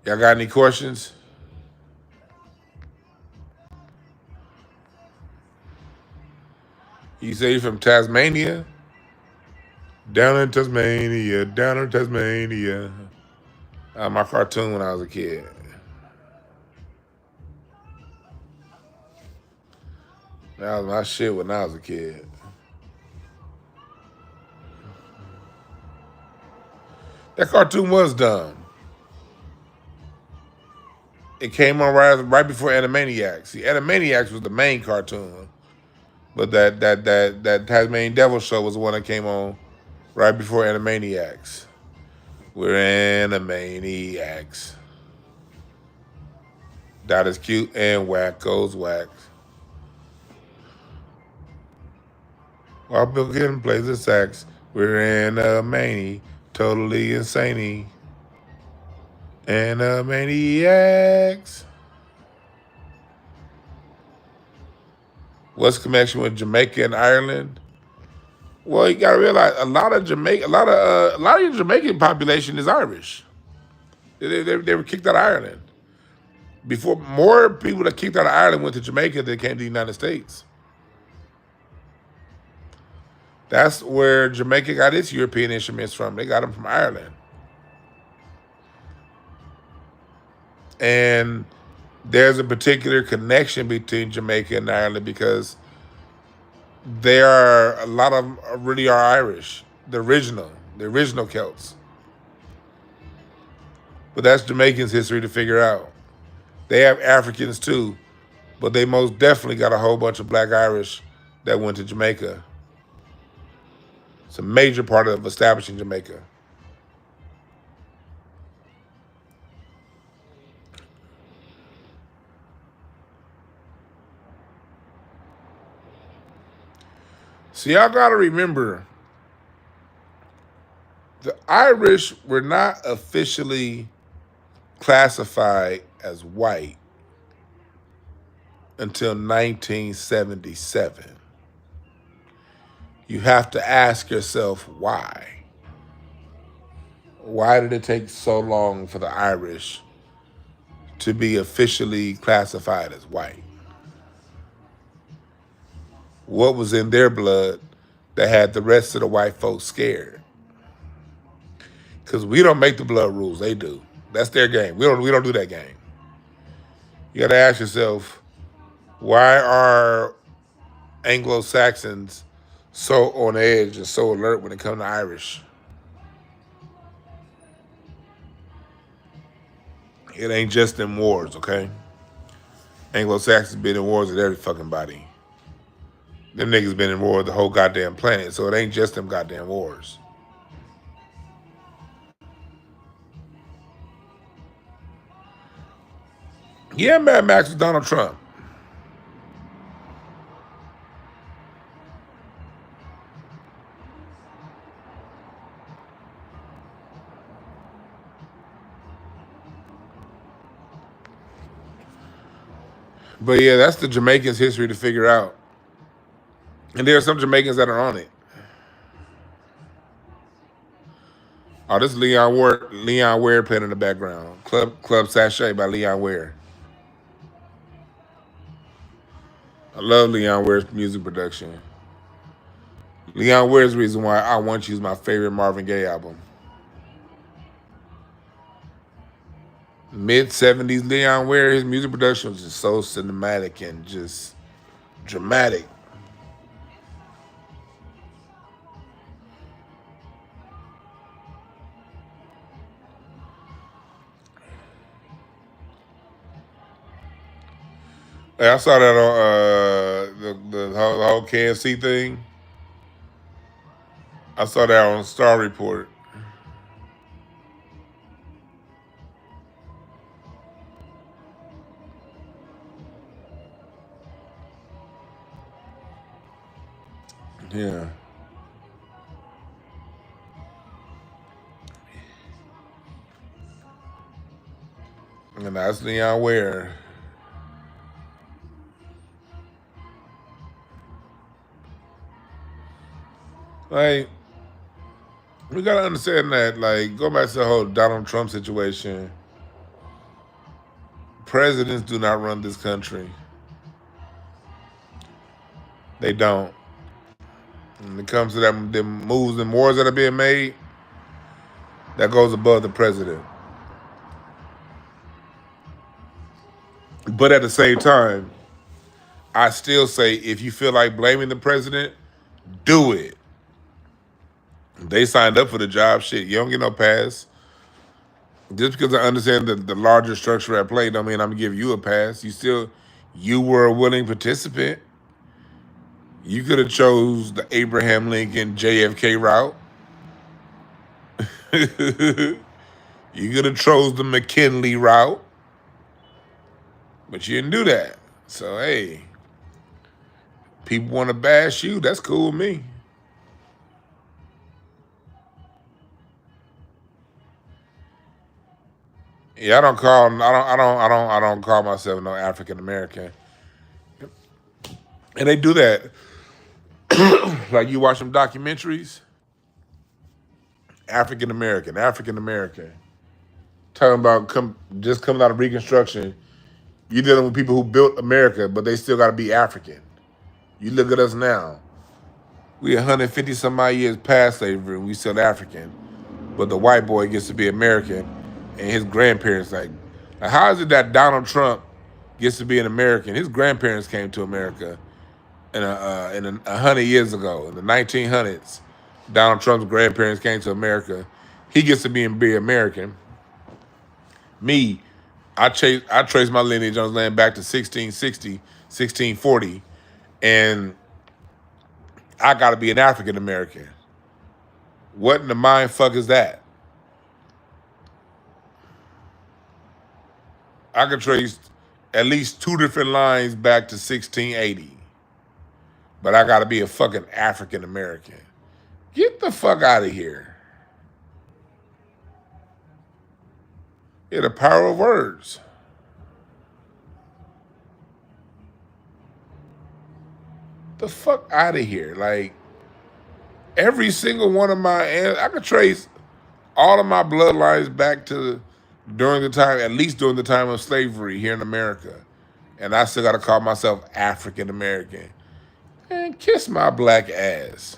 Y'all got any questions? You say you from Tasmania? Down in Tasmania, down in Tasmania. My cartoon when I was a kid. That was my shit when I was a kid. That cartoon was dumb. It came on right before Animaniacs. See, Animaniacs was the main cartoon, but that Tasmanian Devil show was the one that came on right before Animaniacs. We're Animaniacs. That is cute and whack goes whack. While Bill Clinton plays the sax, we're Animani, totally insane. Animaniacs. What's the connection with Jamaica and Ireland? Well, you gotta realize a lot of your Jamaican population is Irish. They were kicked out of Ireland. Before, more people that kicked out of Ireland went to Jamaica than came to the United States. That's where Jamaica got its European instruments from. They got them from Ireland. And there's a particular connection between Jamaica and Ireland because they are a lot of them really are Irish, the original Celts. But that's Jamaicans' history to figure out. They have Africans too, but they most definitely got a whole bunch of black Irish that went to Jamaica. It's a major part of establishing Jamaica. So y'all gotta remember, the Irish were not officially classified as white until 1977. You have to ask yourself why. Why did it take so long for the Irish to be officially classified as white? What was in their blood that had the rest of the white folks scared? Because we don't make the blood rules, they do. That's their game. We don't do that game. You gotta ask yourself, why are Anglo-Saxons so on edge and so alert when it comes to Irish? It ain't just in wars, okay? Anglo-Saxons been in wars with every fucking body. Them niggas been in war with the whole goddamn planet, so it ain't just them goddamn wars. Yeah, Mad Max was Donald Trump. But yeah, that's the Jamaicans' history to figure out. And there are some Jamaicans that are on it. Oh, this is Leon Ware playing in the background. Club Sachet by Leon Ware. I love Leon Ware's music production. Leon Ware's the reason why I Want You is my favorite Marvin Gaye album. Mid-70s Leon Ware, his music production was just so cinematic and just dramatic. I saw that on the whole KFC thing. I saw that on Star Report. Yeah. And that's Leon Ware. Like, we gotta understand that, like, go back to the whole Donald Trump situation. Presidents do not run this country. They don't. When it comes to them moves and wars that are being made, that goes above the president. But at the same time, I still say if you feel like blaming the president, do it. They signed up for the job. Shit, you don't get no pass. Just because I understand the larger structure at play don't mean I'm gonna give you a pass. You were a willing participant. You could have chose the Abraham Lincoln JFK route. You could have chose the McKinley route. But you didn't do that. So, hey, people want to bash you. That's cool with me. Yeah, I don't call myself no African American. And they do that. Like you watch some documentaries, African American. Talking about just coming out of Reconstruction. You're dealing with people who built America, but they still got to be African. You look at us now. We 150 some odd years past slavery, and we still African. But the white boy gets to be American, and his grandparents like how is it that Donald Trump gets to be an American. His grandparents came to America in 100 years ago, in the 1900s. Donald Trump's grandparents came to America. He gets to be American. Me, I trace my lineage on his land back to 1660, 1640, and I got to be an African American. What in the mind fuck is that? I could trace at least 2 different lines back to 1680, but I got to be a fucking African American. Get the fuck out of here. Yeah, the power of words. The fuck out of here. Like, every single one of I could trace all of my bloodlines back to at least during the time of slavery here in America. And I still got to call myself African American. And kiss my black ass.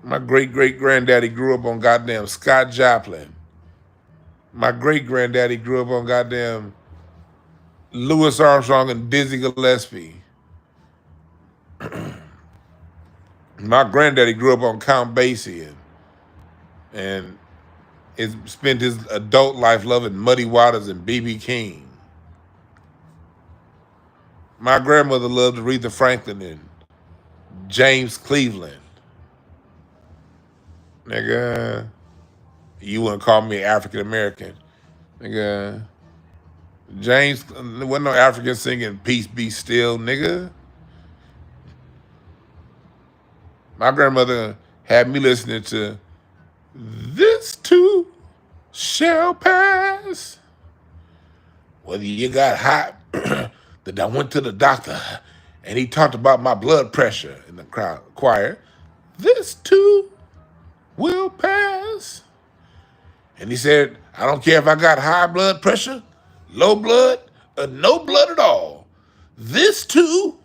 My great-great-granddaddy grew up on goddamn Scott Joplin. My great-granddaddy grew up on goddamn Louis Armstrong and Dizzy Gillespie. My granddaddy grew up on Count Basie and spent his adult life loving Muddy Waters and B.B. King. My grandmother loved Aretha Franklin and James Cleveland. Nigga, you wouldn't call me African American. Nigga, James, there wasn't no African singing Peace Be Still, nigga. My grandmother had me listening to This Too Shall Pass. Whether you got hot, that I went to the doctor and he talked about my blood pressure in the choir. This too will pass. And he said, I don't care if I got high blood pressure, low blood, or no blood at all. This too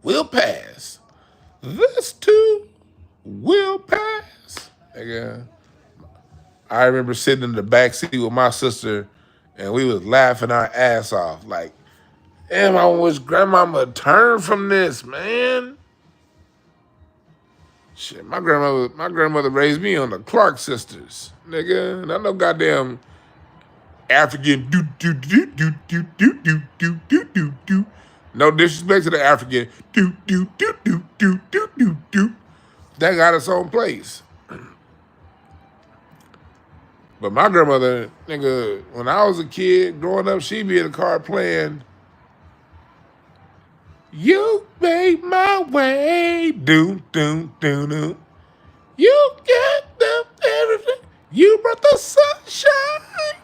will pass. This too will pass. Nigga, I remember sitting in the back seat with my sister and we was laughing our ass off. Like, damn, I wish grandmama turned from this, man. Shit, my grandmother raised me on the Clark sisters, nigga. And I know goddamn African do do do do do do do do do do do. No disrespect to the African do do do do do do do do. That got its own place. But my grandmother, nigga, when I was a kid growing up, she'd be in the car playing You Made My Way, do do do do. You get them everything. You brought the sunshine.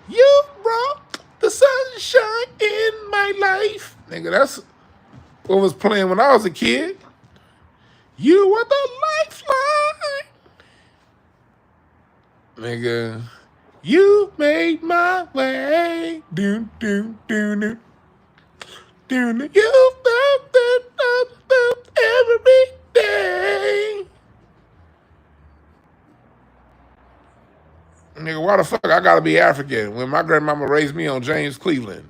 You brought the sunshine in my life. Nigga, that's what was playing when I was a kid. You were the lifeline. Nigga, you made my way. Do, do, do, do. Do, do. You do every day. Nigga, why the fuck I gotta be African when my grandmama raised me on James Cleveland?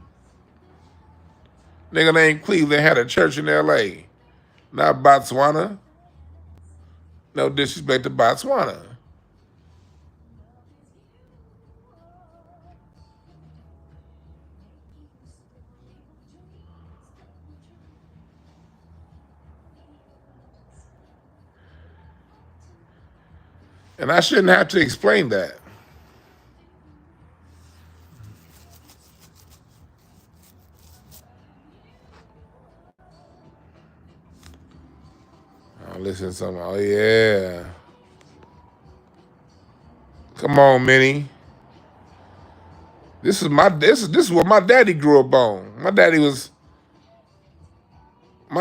Nigga named Cleveland had a church in L.A., not Botswana. No disrespect to Botswana. And I shouldn't have to explain that. Oh, listen to something. Oh, yeah. Come on, Minnie. This is what my daddy grew up on. My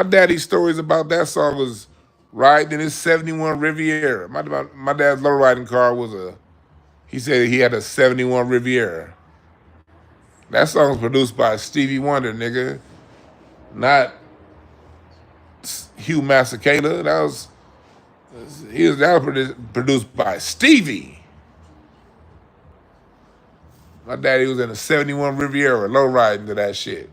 daddy's stories about that song was riding in his 71 Riviera. My dad's low riding car he said he had a 71 Riviera. That song was produced by Stevie Wonder, nigga. Not Hugh Masekela. That was That was produced by Stevie. My daddy was in a 71 Riviera, low riding to that shit.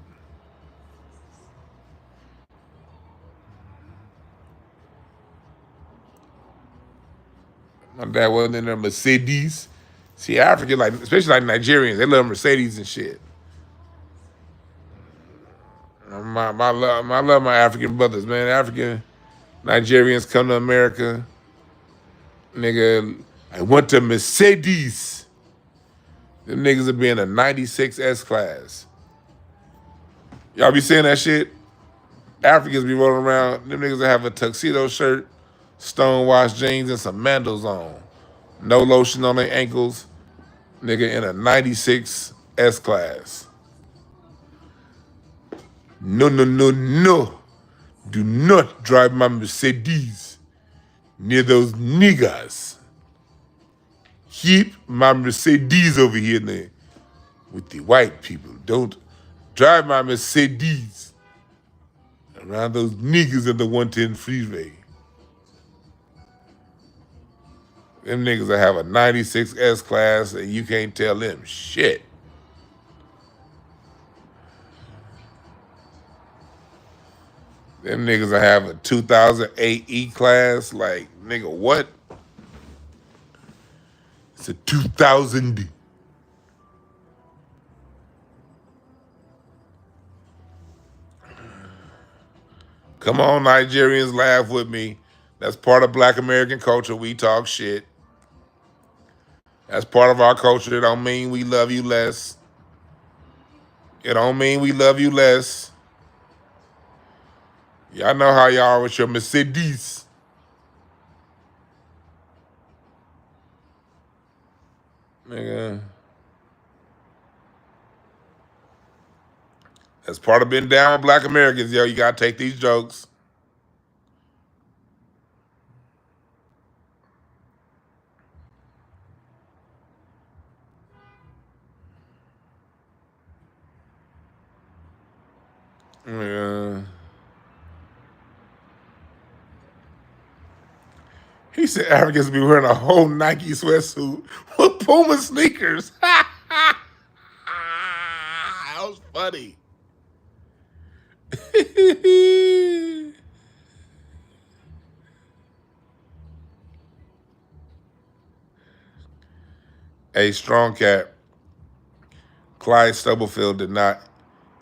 My dad wasn't in a Mercedes. See, African, like especially like Nigerians, they love Mercedes and shit. I love my African brothers, man. African Nigerians come to America, nigga. I went to Mercedes. Them niggas would be in a '96 S class. Y'all be seeing that shit? Africans be rolling around. Them niggas that have a tuxedo shirt, stonewashed jeans, and some mandals on. No lotion on their ankles. Nigga in a '96 S class. No, no, no, no. Do not drive my Mercedes near those niggas. Keep my Mercedes over here now with the white people. Don't drive my Mercedes around those niggas at the 110 freeway. Them niggas that have a '96 S class and you can't tell them shit. Them niggas that have a 2008 E class, like, nigga, what? It's a 2000. Come on, Nigerians, laugh with me. That's part of Black American culture. We talk shit. That's part of our culture. It don't mean we love you less. It don't mean we love you less. Y'all know how y'all are with your Mercedes. Nigga. That's part of being down with Black Americans, yo. You gotta take these jokes. Yeah. He said Africans be wearing a whole Nike sweatsuit with Puma sneakers. That was funny. A strong cat. Clyde Stubblefield did not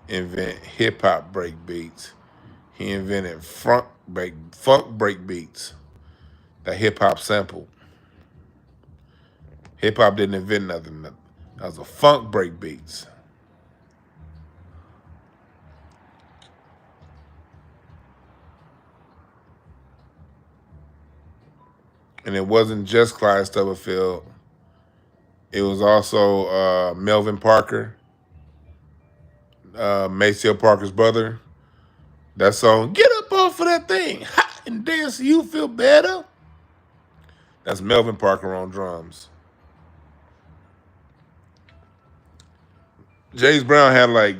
invent hip hop break beats. He invented funk break beats that hip hop sampled. Hip hop didn't invent nothing. That was a funk break beats. And it wasn't just Clyde Stubblefield. It was also Melvin Parker, Maceo Parker's brother. That song, "Get Up Off of That Thing, Hot and Dance So You Feel Better." That's Melvin Parker on drums. James Brown had like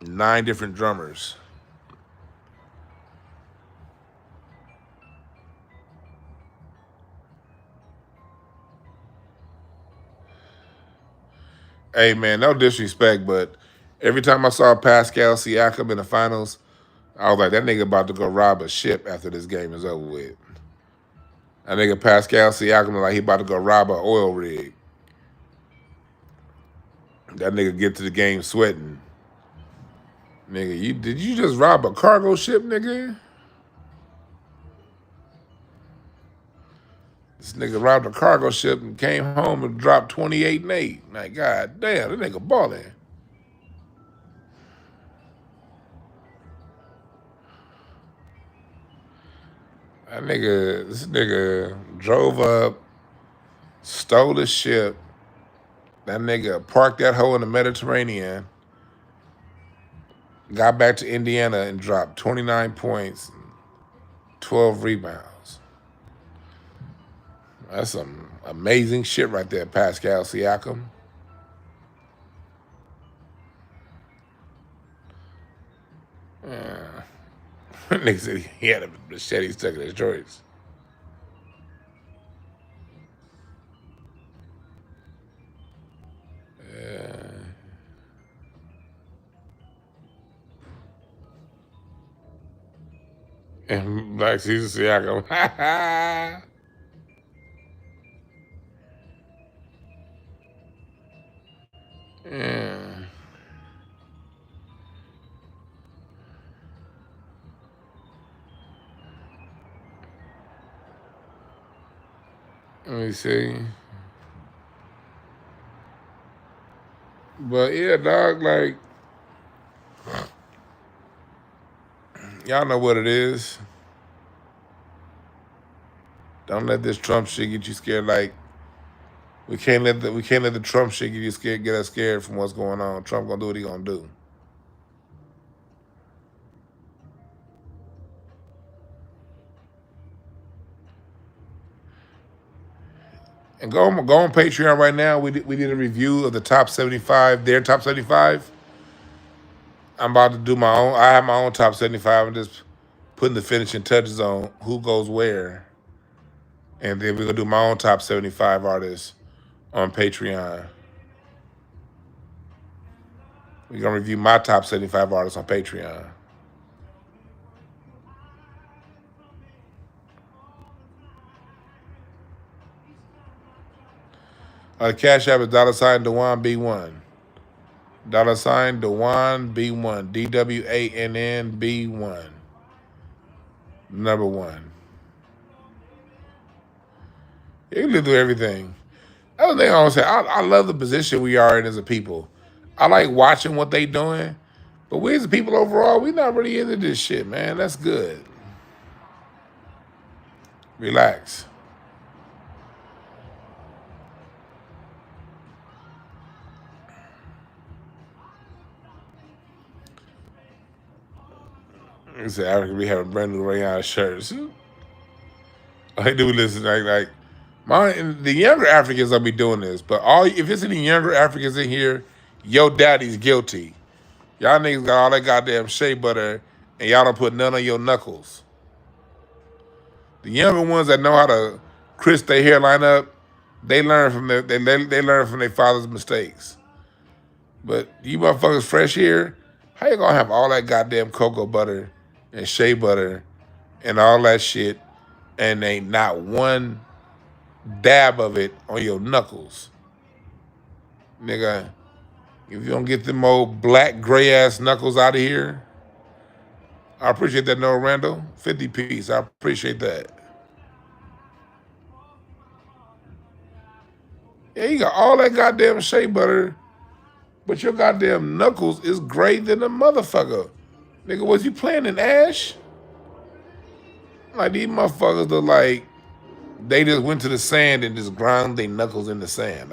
9 different drummers. Hey man, no disrespect, but every time I saw Pascal Siakam in the finals, I was like, that nigga about to go rob a ship after this game is over with. That nigga Pascal Siakam like he about to go rob an oil rig. That nigga get to the game sweating. Nigga, did you just rob a cargo ship, nigga? This nigga robbed a cargo ship and came home and dropped 28 and 8. Like, god damn, that nigga balling. This nigga drove up, stole the ship. That nigga parked that hoe in the Mediterranean, got back to Indiana and dropped 29 points, 12 rebounds. That's some amazing shit right there, Pascal Siakam. Yeah. Nigga said he had a machete stuck in his joints. And Black Caesar Siakam. Yeah. Let me see. But yeah, dog, like, y'all know what it is. Don't let this Trump shit get you scared. Like, we can't let the Trump shit get you scared, get us scared from what's going on. Trump gonna do what he gonna do. And go on Patreon right now. We did a review of the top 75, their top 75. I'm about to do my own. I have my own top 75. I'm just putting the finishing touches on who goes where. And then we're gonna do my own top 75 artists on Patreon. We're gonna review my top 75 artists on Patreon. The Cash App is $Dewan B1. $Dewan B1. DWANN B1. Number one. You can live through everything. Other thing I want to say, I love the position we are in as a people. I like watching what they doing, but we as a people overall, we not really into this shit, man. That's good. Relax. He said Africa be having brand new rayon shirts. Like, do we listen? Like the younger Africans will be doing this, but if it's any younger Africans in here, your daddy's guilty. Y'all niggas got all that goddamn shea butter, and y'all don't put none on your knuckles. The younger ones that know how to crisp their hairline up, they learn from their father's mistakes. But you motherfuckers fresh here, how you gonna have all that goddamn cocoa butter and shea butter and all that shit, and ain't not one dab of it on your knuckles? Nigga, if you don't get them old black gray ass knuckles out of here, I appreciate that, Noah Randall. 50 piece, I appreciate that. Yeah, you got all that goddamn shea butter, but your goddamn knuckles is gray than a motherfucker. Nigga, was you playing in ash? Like, these motherfuckers look like they just went to the sand and just ground their knuckles in the sand.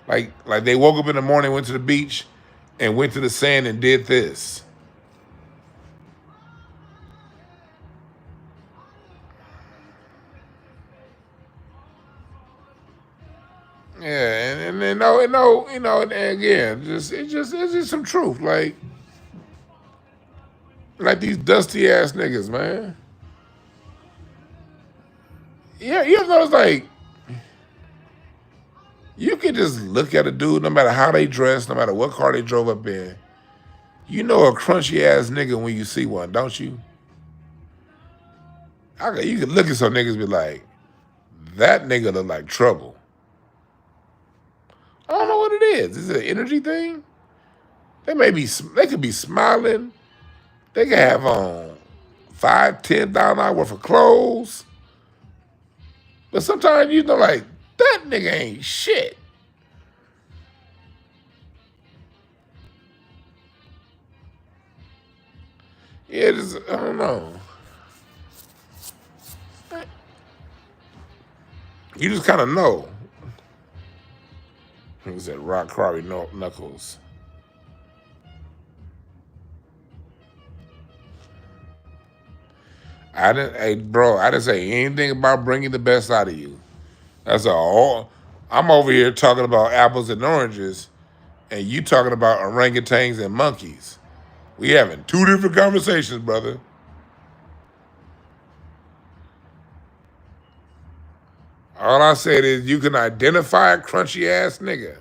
Like they woke up in the morning, went to the beach, and went to the sand and did this. Yeah, and and again, it's just some truth. Like these dusty ass niggas, man. Yeah, you ever notice, like, you can just look at a dude, no matter how they dress, no matter what car they drove up in. You know a crunchy ass nigga when you see one, don't you? You can look at some niggas and be like, that nigga look like trouble. I don't know what it is. Is it an energy thing? They could be smiling. They could have on $5,000-$10,000 worth of clothes. But sometimes you know, like, that nigga ain't shit. Yeah, I don't know. You just kind of know. He said Rock Quarry Knuckles. I didn't say anything about bringing the best out of you. That's all. I'm over here talking about apples and oranges, and you talking about orangutans and monkeys. We having two different conversations, brother. All I said is you can identify a crunchy ass nigga.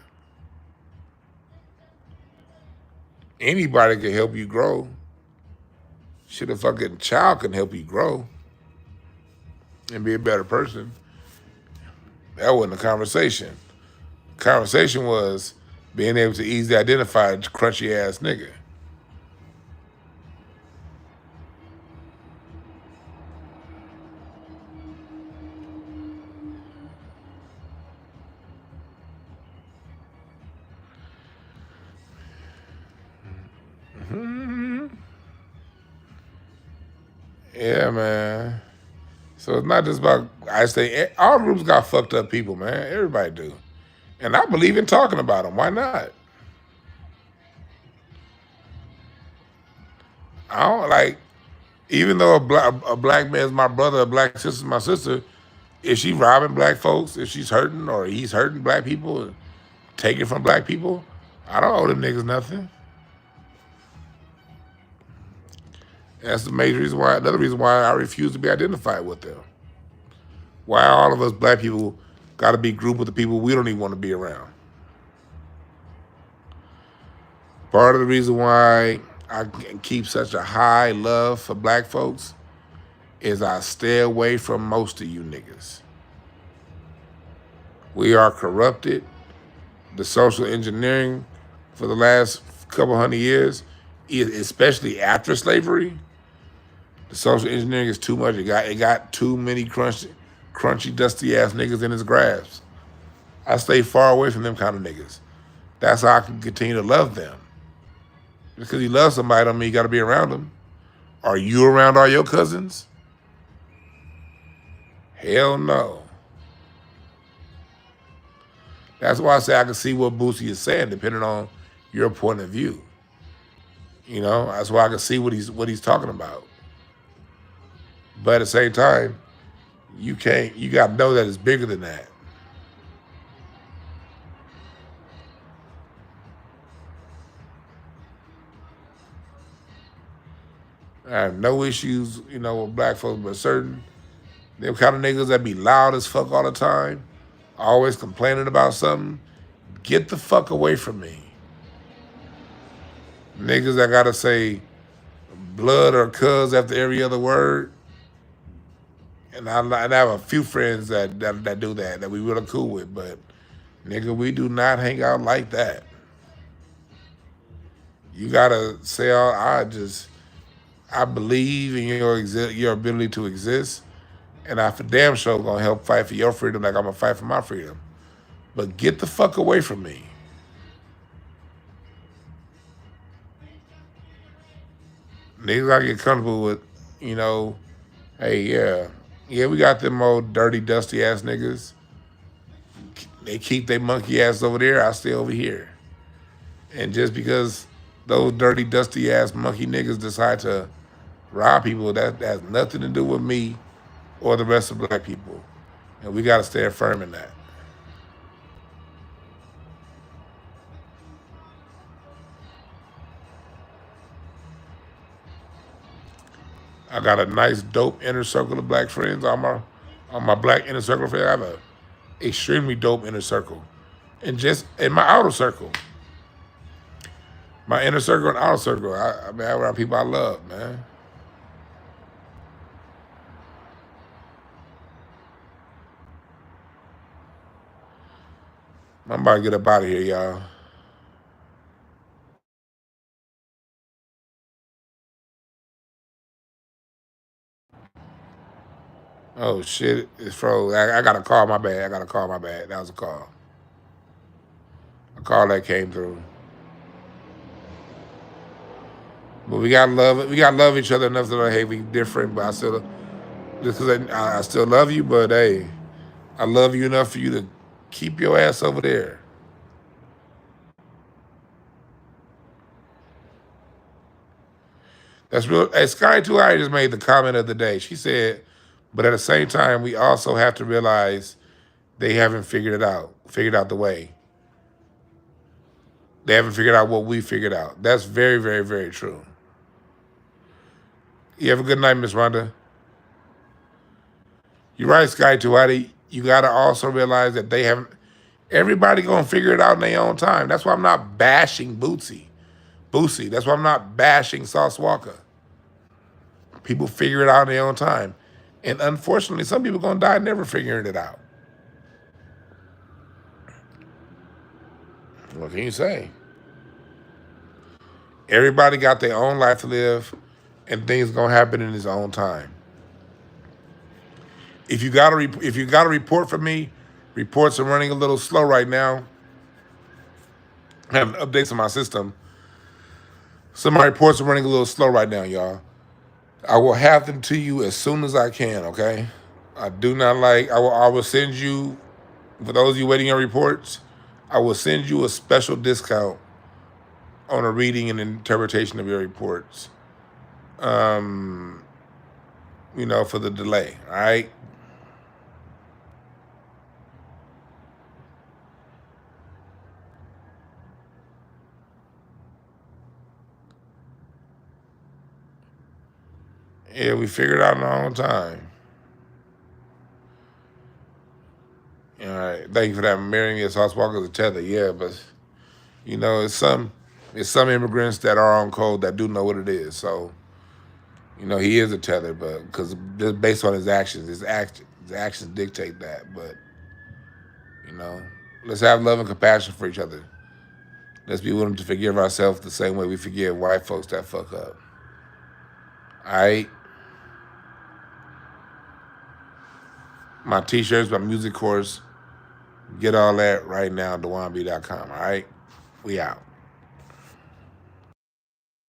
Anybody can help you grow. Shit, a fucking child can help you grow and be a better person. That wasn't a conversation. Conversation was being able to easily identify a crunchy ass nigga. Yeah, man. So it's not just about, I say, all groups got fucked up people, man. Everybody do. And I believe in talking about them. Why not? I don't like, even though a black man's my brother, a black sister's my sister, if she robbing black folks, if she's hurting or he's hurting black people and taking from black people, I don't owe them niggas nothing. That's the major reason why, another reason why I refuse to be identified with them. Why all of us black people got to be grouped with the people we don't even want to be around. Part of the reason why I can keep such a high love for black folks is I stay away from most of you niggas. We are corrupted. The social engineering for the last couple hundred years, especially after slavery, the social engineering is too much. It got too many crunchy, dusty ass niggas in its grasp. I stay far away from them kind of niggas. That's how I can continue to love them. Because you love somebody don't mean you got to be around them. Are you around all your cousins? Hell no. That's why I say I can see what Boosie is saying, depending on your point of view. You know, that's why I can see what he's talking about. But at the same time, you got to know that it's bigger than that. I have no issues, you know, with black folks, but certain, them kind of niggas that be loud as fuck all the time, always complaining about something, get the fuck away from me. Niggas that gotta say blood or cuz after every other word. And I have a few friends that do that we really cool with, but nigga, we do not hang out like that. You gotta say, I believe in your ability to exist, and I for damn sure gonna help fight for your freedom like I'm gonna fight for my freedom. But get the fuck away from me. Niggas gotta get comfortable with, you know, hey, yeah, we got them old dirty, dusty ass niggas. They keep their monkey ass over there, I stay over here. And just because those dirty, dusty ass monkey niggas decide to rob people, that has nothing to do with me or the rest of black people. And we gotta stay firm in that. I got a nice, dope inner circle of black friends. On my black inner circle friends, I have a extremely dope inner circle. And just in my outer circle. My inner circle and outer circle, I mean, I'm around people I love, man. I'm about to get up out of here, y'all. Oh, shit, it's froze. I got a call, my bad. That was a call. A call that came through. But we gotta love each other enough to know, hey, we different, but just because I still love you, but hey, I love you enough for you to keep your ass over there. That's real. Hey, Sky 2I just made the comment of the day. She said, but at the same time, we also have to realize they haven't figured out the way. They haven't figured out what we figured out. That's very, very, very true. You have a good night, Miss Rhonda. You're right, Sky 2I. You got to also realize that they haven't. Everybody gonna figure it out in their own time. That's why I'm not bashing Boosie. That's why I'm not bashing Sauce Walker. People figure it out in their own time. And unfortunately, some people gonna die never figuring it out. What can you say? Everybody got their own life to live, and things gonna happen in its own time. If you got a report from me, reports are running a little slow right now. I have updates on my system. Some of my reports are running a little slow right now, y'all. I will have them to you as soon as I can, okay? I do not like, I will send you, for those of you waiting on reports, I will send you a special discount on a reading and interpretation of your reports. You know, for the delay, all right? Yeah, we figured it out in our own time. All right, thank you for that. Marrying as House Walker's a tether, yeah, but you know, it's some immigrants that are on code that do know what it is. So, you know, he is a tether, but because just based on his actions dictate that. But you know, let's have love and compassion for each other. Let's be willing to forgive ourselves the same way we forgive white folks that fuck up. All right. My t-shirts, my music course, get all that right now, DewanB.com, all right? We out.